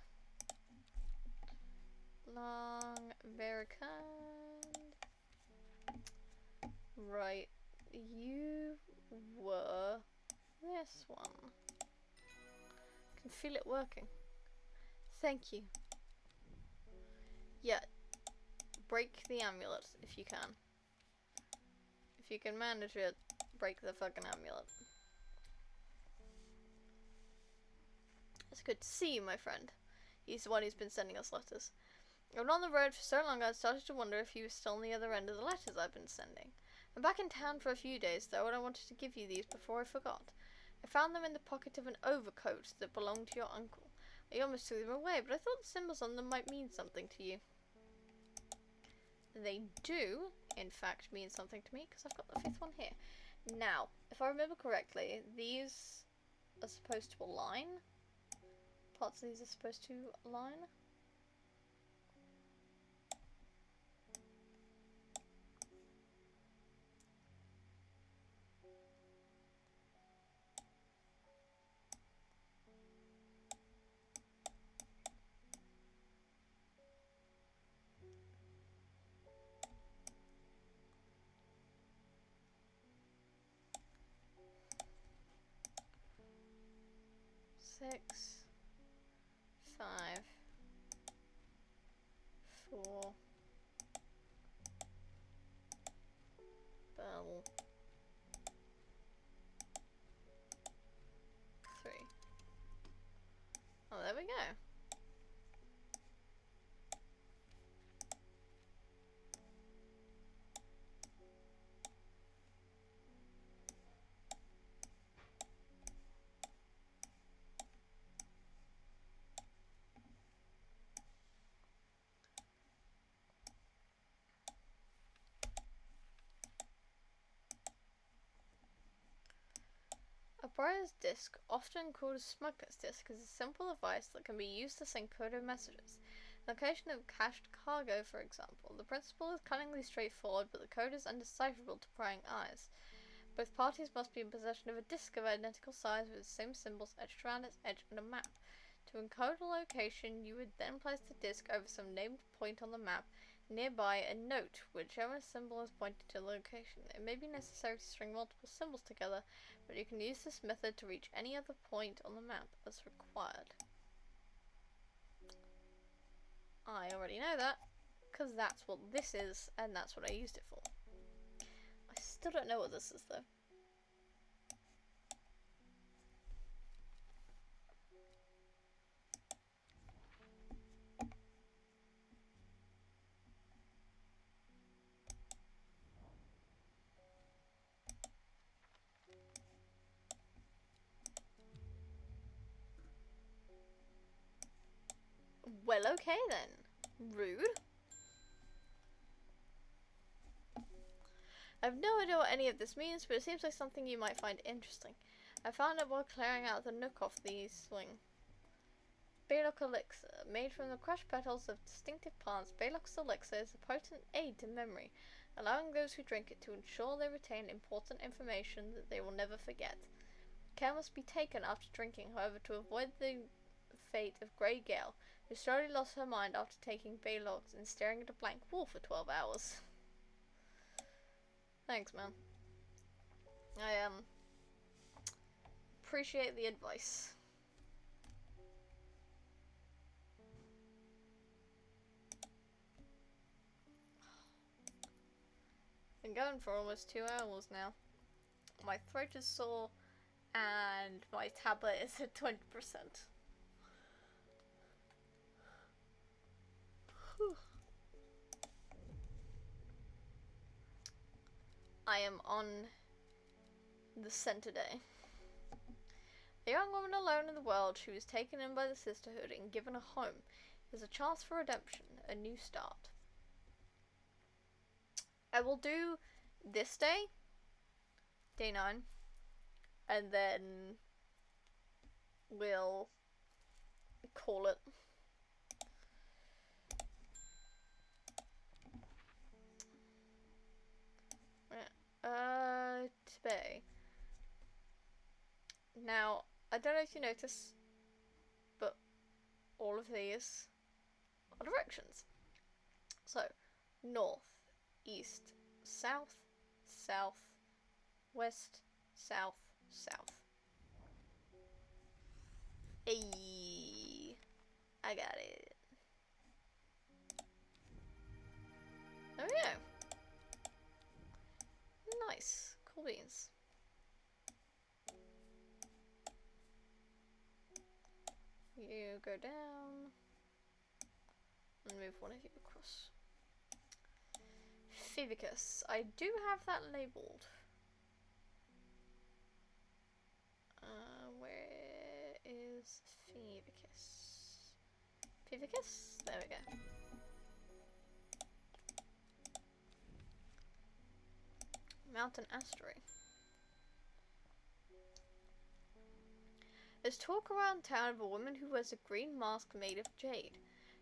Long vericund. Right. You were this one. I can feel it working. Thank you. Yeah. Break the amulet if you can. If you can manage it, break the fucking amulet. It's good to see you, my friend. He's the one who's been sending us letters. I've been on the road for so long I started to wonder if he was still on the other end of the letters I've been sending. I'm back in town for a few days though, and I wanted to give you these before I forgot. I found them in the pocket of an overcoat that belonged to your uncle. I almost threw them away, but I thought the symbols on them might mean something to you. They do, in fact, mean something to me, because I've got the fifth one here. Now, if I remember correctly, these are supposed to align. Parts of these are supposed to align. Six, 5, 4, bell, 3. Oh, there we go. Briar's disk, often called a smuggler's disk, is a simple device that can be used to send coded messages. Location of cached cargo, for example. The principle is cunningly straightforward, but the code is undecipherable to prying eyes. Both parties must be in possession of a disk of identical size with the same symbols etched around its edge on a map. To encode a location, you would then place the disk over some named point on the map, nearby a note, whichever symbol is pointing to the location. It may be necessary to string multiple symbols together, but you can use this method to reach any other point on the map as required. I already know that, because that's what this is, and that's what I used it for. I still don't know what this is, though. Well, okay then. Rude. I have no idea what any of this means, but it seems like something you might find interesting. I found it while clearing out the nook off the swing. Baylock Elixir. Made from the crushed petals of distinctive plants, Baylock's Elixir is a potent aid to memory, allowing those who drink it to ensure they retain important information that they will never forget. Care must be taken after drinking, however, to avoid the fate of Grey Gale, who slowly lost her mind after taking Baylocks and staring at a blank wall for 12 hours. Thanks, man. I appreciate the advice. Been going for almost 2 hours now. My throat is sore and my tablet is at 20%. I am on the scent today. A young woman alone in the world, she was taken in by the sisterhood and given a home. There's a chance for redemption, a new start. I will do this day, day 9, and then we'll call it. Today. Now, I don't know if you notice, but all of these are directions. So, north, east, south, south, west, south, south. Ayy, I got it. There we go. Nice, cool beans. You go down and move one of you across. Phoebicus. I do have that labelled. Where is Phoebicus? Phoebicus? There we go. Mountain Asteroid. There's talk around town of a woman who wears a green mask made of jade.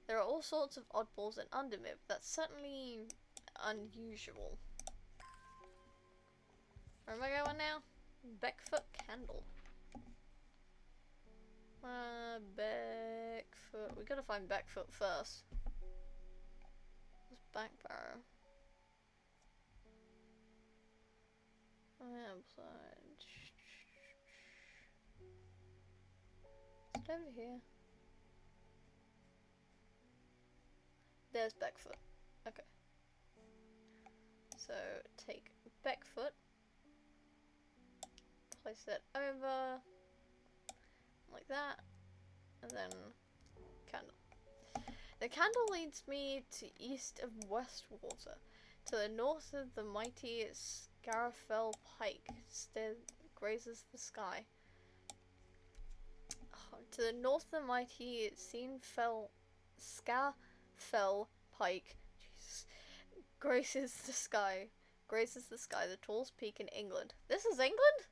There are all sorts of oddballs in Undermid, but that's certainly unusual. Where am I going now? Beckfoot Candle. Beckfoot. We gotta find Beckfoot first. What's Backbarrow? Outside. Is it over here? There's Beckfoot. Okay. So take Beckfoot, place that over like that, and then candle. The candle leads me to east of Westwater, to the north of the mighty Scarfell Pike grazes the sky. Oh, to the north of the mighty Scarfell Pike, Jesus, grazes the sky, the tallest peak in England. This is England?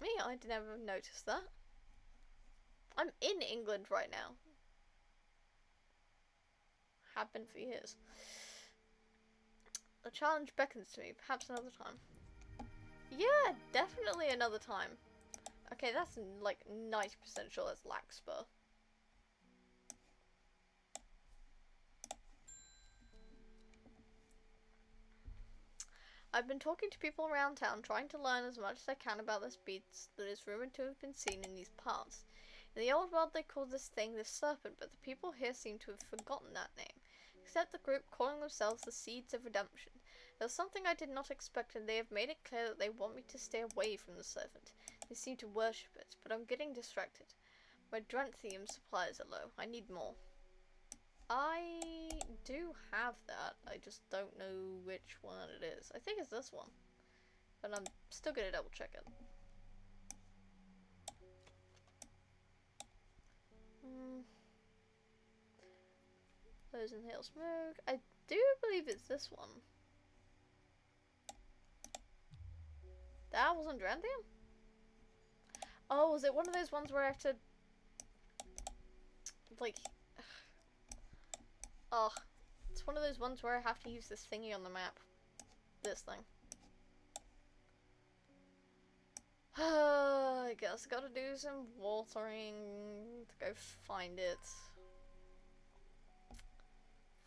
Me, I never noticed that. I'm in England right now. Have been for years. The challenge beckons to me, perhaps another time. Yeah, definitely another time. Okay, that's like 90% sure that's Larkspur. I've been talking to people around town, trying to learn as much as I can about this beast that is rumored to have been seen in these parts. In the old world they called this thing the Serpent, but the people here seem to have forgotten that name, except the group calling themselves the Seeds of Redemption. There's something I did not expect, and they have made it clear that they want me to stay away from the Serpent. They seem to worship it, but I'm getting distracted. My Dranthium supplies are low. I need more. I do have that. I just don't know which one it is. I think it's this one. But I'm still gonna double check it. Those inhale smoke. I do believe it's this one. That wasn't Dranthium? Oh, was it one of those ones where I have to... like... Oh, it's one of those ones where I have to use this thingy on the map. This thing. I guess I gotta do some watering to go find it.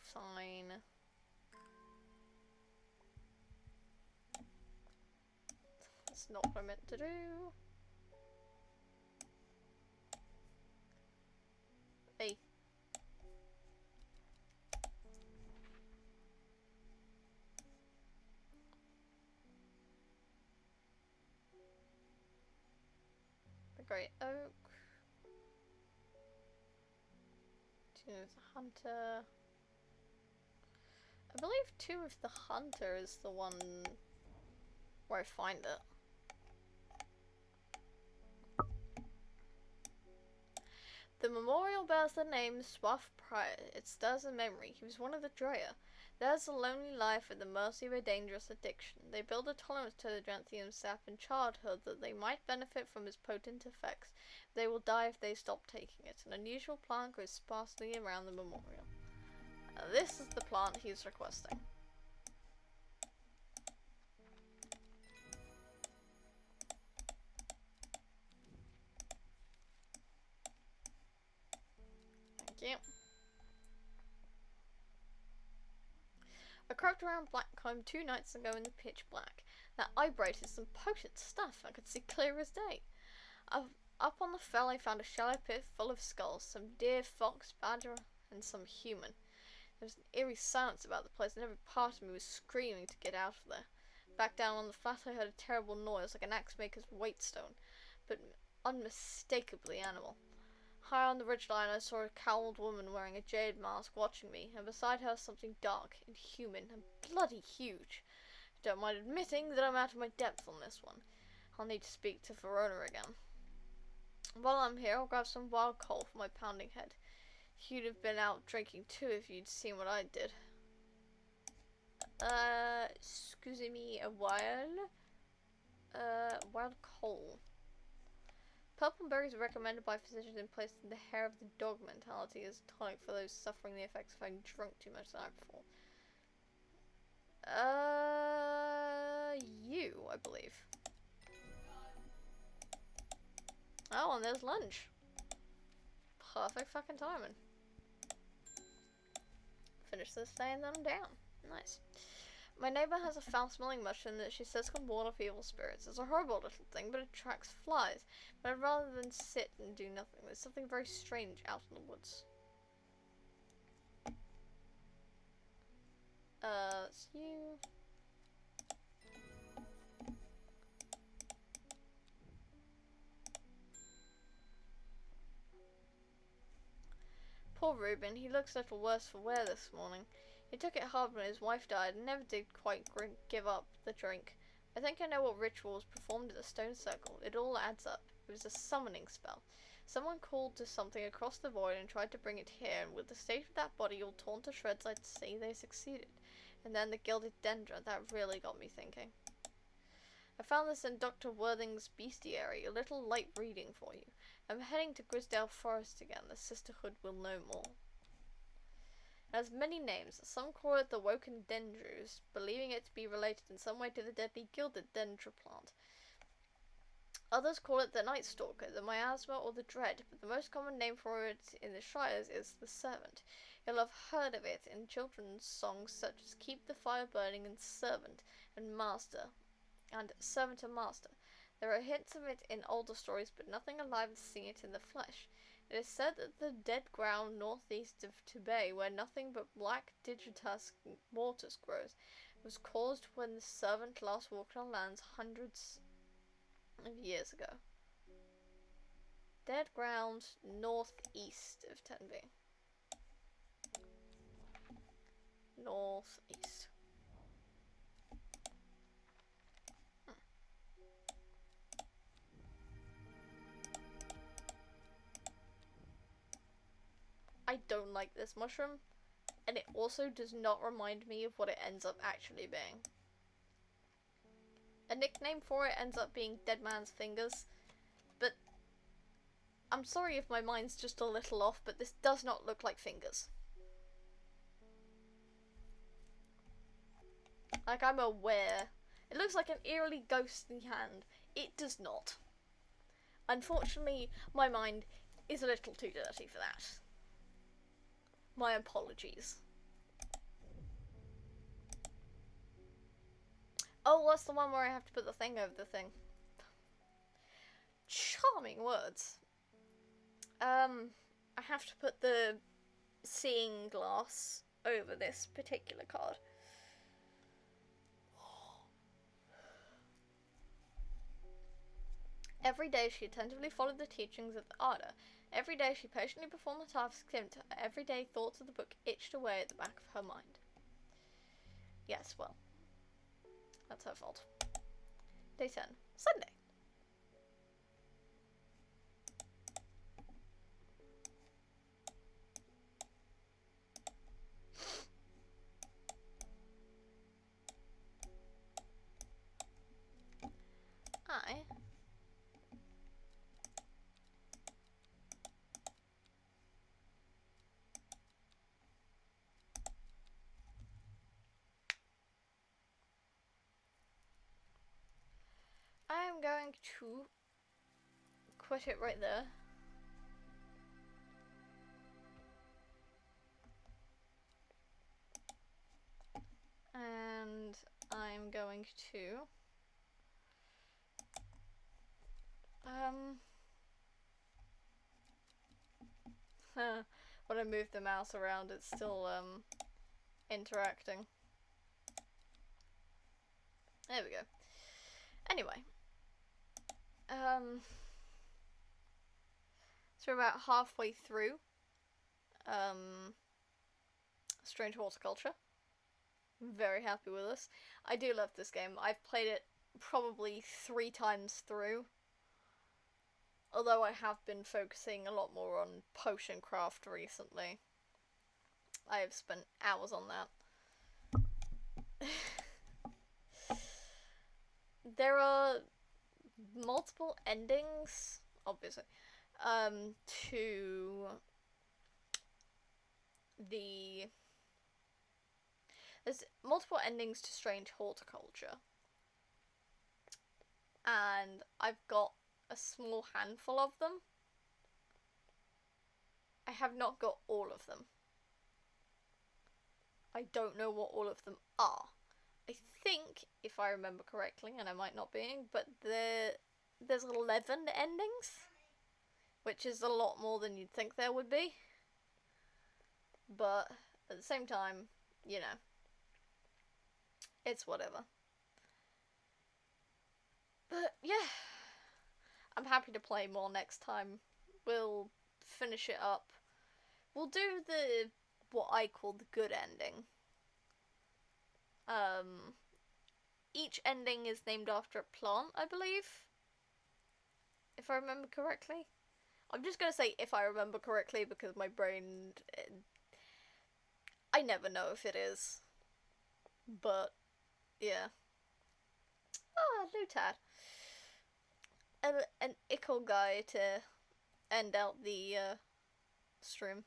Fine. That's not what I meant to do. Hey. The Great Oak. To the Hunter. I believe Tomb of the Hunter is the one where I find it. The memorial bears the name Swaff Prior. It stirs a memory. He was one of the Dreyer. Theirs a lonely life at the mercy of a dangerous addiction. They build a tolerance to the Dranthium sap in childhood that they might benefit from its potent effects. They will die if they stop taking it. An unusual plant grows sparsely around the memorial. This is the plant he's requesting. Thank you. I crept around Blackcomb 2 nights ago in the pitch black. That eyebright is some potent stuff. I could see clear as day. Up on the fell I found a shallow pit full of skulls. Some deer, fox, badger, and some human. There was an eerie silence about the place, and every part of me was screaming to get out of there. Back down on the flat I heard a terrible noise, like an axe maker's weight-stone, but unmistakably animal. High on the ridgeline I saw a cowled woman wearing a jade mask watching me, and beside her something dark, inhuman, and bloody huge. Don't mind admitting that I'm out of my depth on this one. I'll need to speak to Verona again. While I'm here, I'll grab some wild coal for my pounding head. You'd have been out drinking too if you'd seen what I did. Excuse me a while. Wild coal. Purple berries are recommended by physicians in place in the hair of the dog mentality as tonic for those suffering the effects of having drunk too much the night before. You, I believe. Oh, and there's lunch. Perfect fucking timing. Finish this day and then I'm down. Nice. My neighbour has a foul-smelling mushroom that she says can ward off evil spirits. It's a horrible little thing, but it attracts flies. But rather than sit and do nothing, there's something very strange out in the woods. It's you. Poor Reuben, he looks a little worse for wear this morning. He took it hard when his wife died and never did quite give up the drink. I think I know what ritual was performed at the stone circle. It all adds up. It was a summoning spell. Someone called to something across the void and tried to bring it here, and with the state of that body all torn to shreds, I'd say they succeeded. And then the gilded dendra, that really got me thinking. I found this in Dr. Worthing's Bestiary, a little light reading for you. I'm heading to Grisdale Forest again. The Sisterhood will know more. It has many names. Some call it the Woken Dendrus, believing it to be related in some way to the deadly gilded dendra plant. Others call it the Night Stalker, the Miasma, or the Dread, but the most common name for it in the Shires is the Servant. You'll have heard of it in children's songs such as Keep the Fire Burning and Servant and Master, and Servant and Master. There are hints of it in older stories, but nothing alive has seen it in the flesh. It is said that the dead ground northeast of Tibet, where nothing but black digitus mortis grows, was caused when the Servant last walked on lands hundreds of years ago. Dead ground northeast of Tenby. Northeast. I don't like this mushroom, and it also does not remind me of what it ends up actually being. A nickname for it ends up being Dead Man's Fingers, but I'm sorry if my mind's just a little off, but this does not look like fingers. Like, I'm aware. It looks like an eerily ghostly hand. It does not. Unfortunately, my mind is a little too dirty for that. My apologies. Oh, that's the one where I have to put the thing over the thing. Charming words. I have to put the seeing glass over this particular card. Every day she attentively followed the teachings of the Arda. Every day she patiently performed the tasks given to her. Every day thoughts of the book itched away at the back of her mind. Yes, well, that's her fault. Day 10. Sunday. I am going to quit it right there. And I'm going to when I move the mouse around, it's still interacting. There we go. Anyway, so we're about halfway through Strange Horticulture. I'm very happy with this. I do love this game. I've played it probably 3 times through. Although I have been focusing a lot more on potion craft recently. I have spent hours on that. There are multiple endings, obviously, to the... There's multiple endings to Strange Horticulture. And I've got a small handful of them. I have not got all of them. I don't know what all of them are. I think, if I remember correctly, and I might not be, but there's 11 endings, which is a lot more than you'd think there would be. But at the same time, you know, it's whatever. But yeah, I'm happy to play more next time. We'll finish it up. We'll do what I call the good ending. Each ending is named after a plant, I believe. If I remember correctly. I'm just gonna say if I remember correctly because my brain... I never know if it is. But, yeah. Ah, new tad. An ickle guy to end out the stream.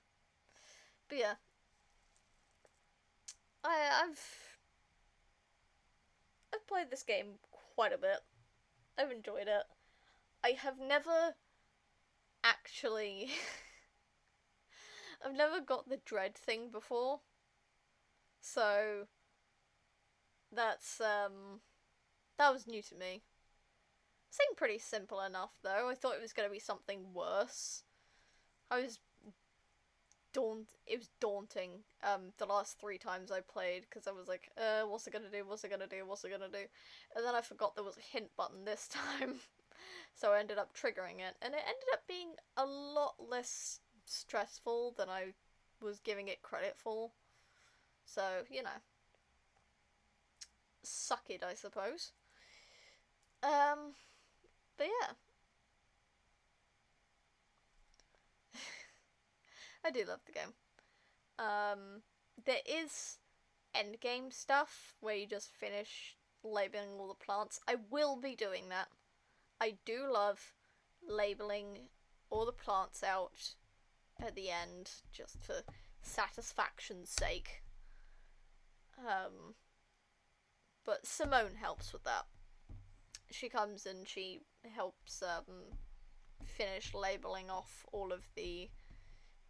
But yeah, I've played this game quite a bit. I've enjoyed it. I have never actually I've never got the dread thing before. So that was new to me. Seemed pretty simple enough though. I thought it was gonna be something worse. I was it was daunting the last 3 times I played because I was like, what's it gonna do, what's it gonna do, what's it gonna do, and then I forgot there was a hint button this time. So I ended up triggering it, and it ended up being a lot less stressful than I was giving it credit for. So, you know, suck it, I suppose. But yeah. I do love the game. There is endgame stuff where you just finish labeling all the plants. I will be doing that. I do love labeling all the plants out at the end just for satisfaction's sake. But Simone helps with that. She comes and she helps finish labeling off all of the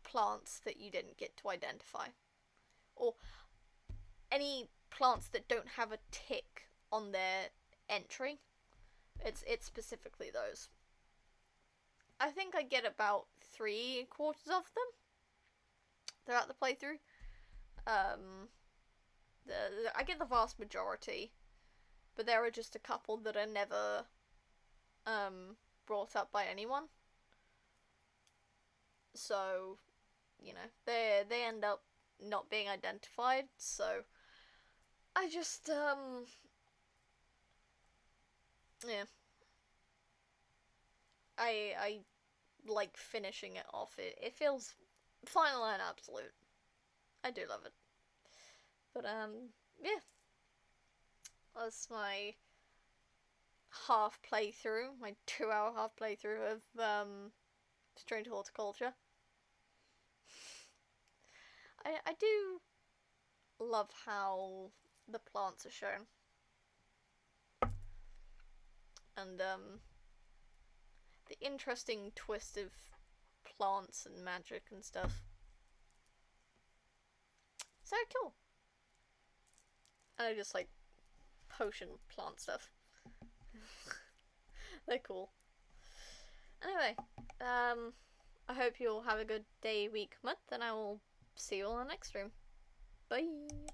plants that you didn't get to identify, or any plants that don't have a tick on their entry. It's specifically those. I think I get about 3/4 of them throughout the playthrough. I get the vast majority, but there are just a couple that are never brought up by anyone. So, you know, they end up not being identified. So I just yeah. I like finishing it off. It feels final and absolute. I do love it. But yeah. That's my half playthrough, my 2-hour half playthrough of Strange Horticulture. I do love how the plants are shown. And the interesting twist of plants and magic and stuff. So cool. And I just like potion plant stuff. They're cool. Anyway, I hope you all have a good day, week, month, and I will see you all on the next stream. Bye!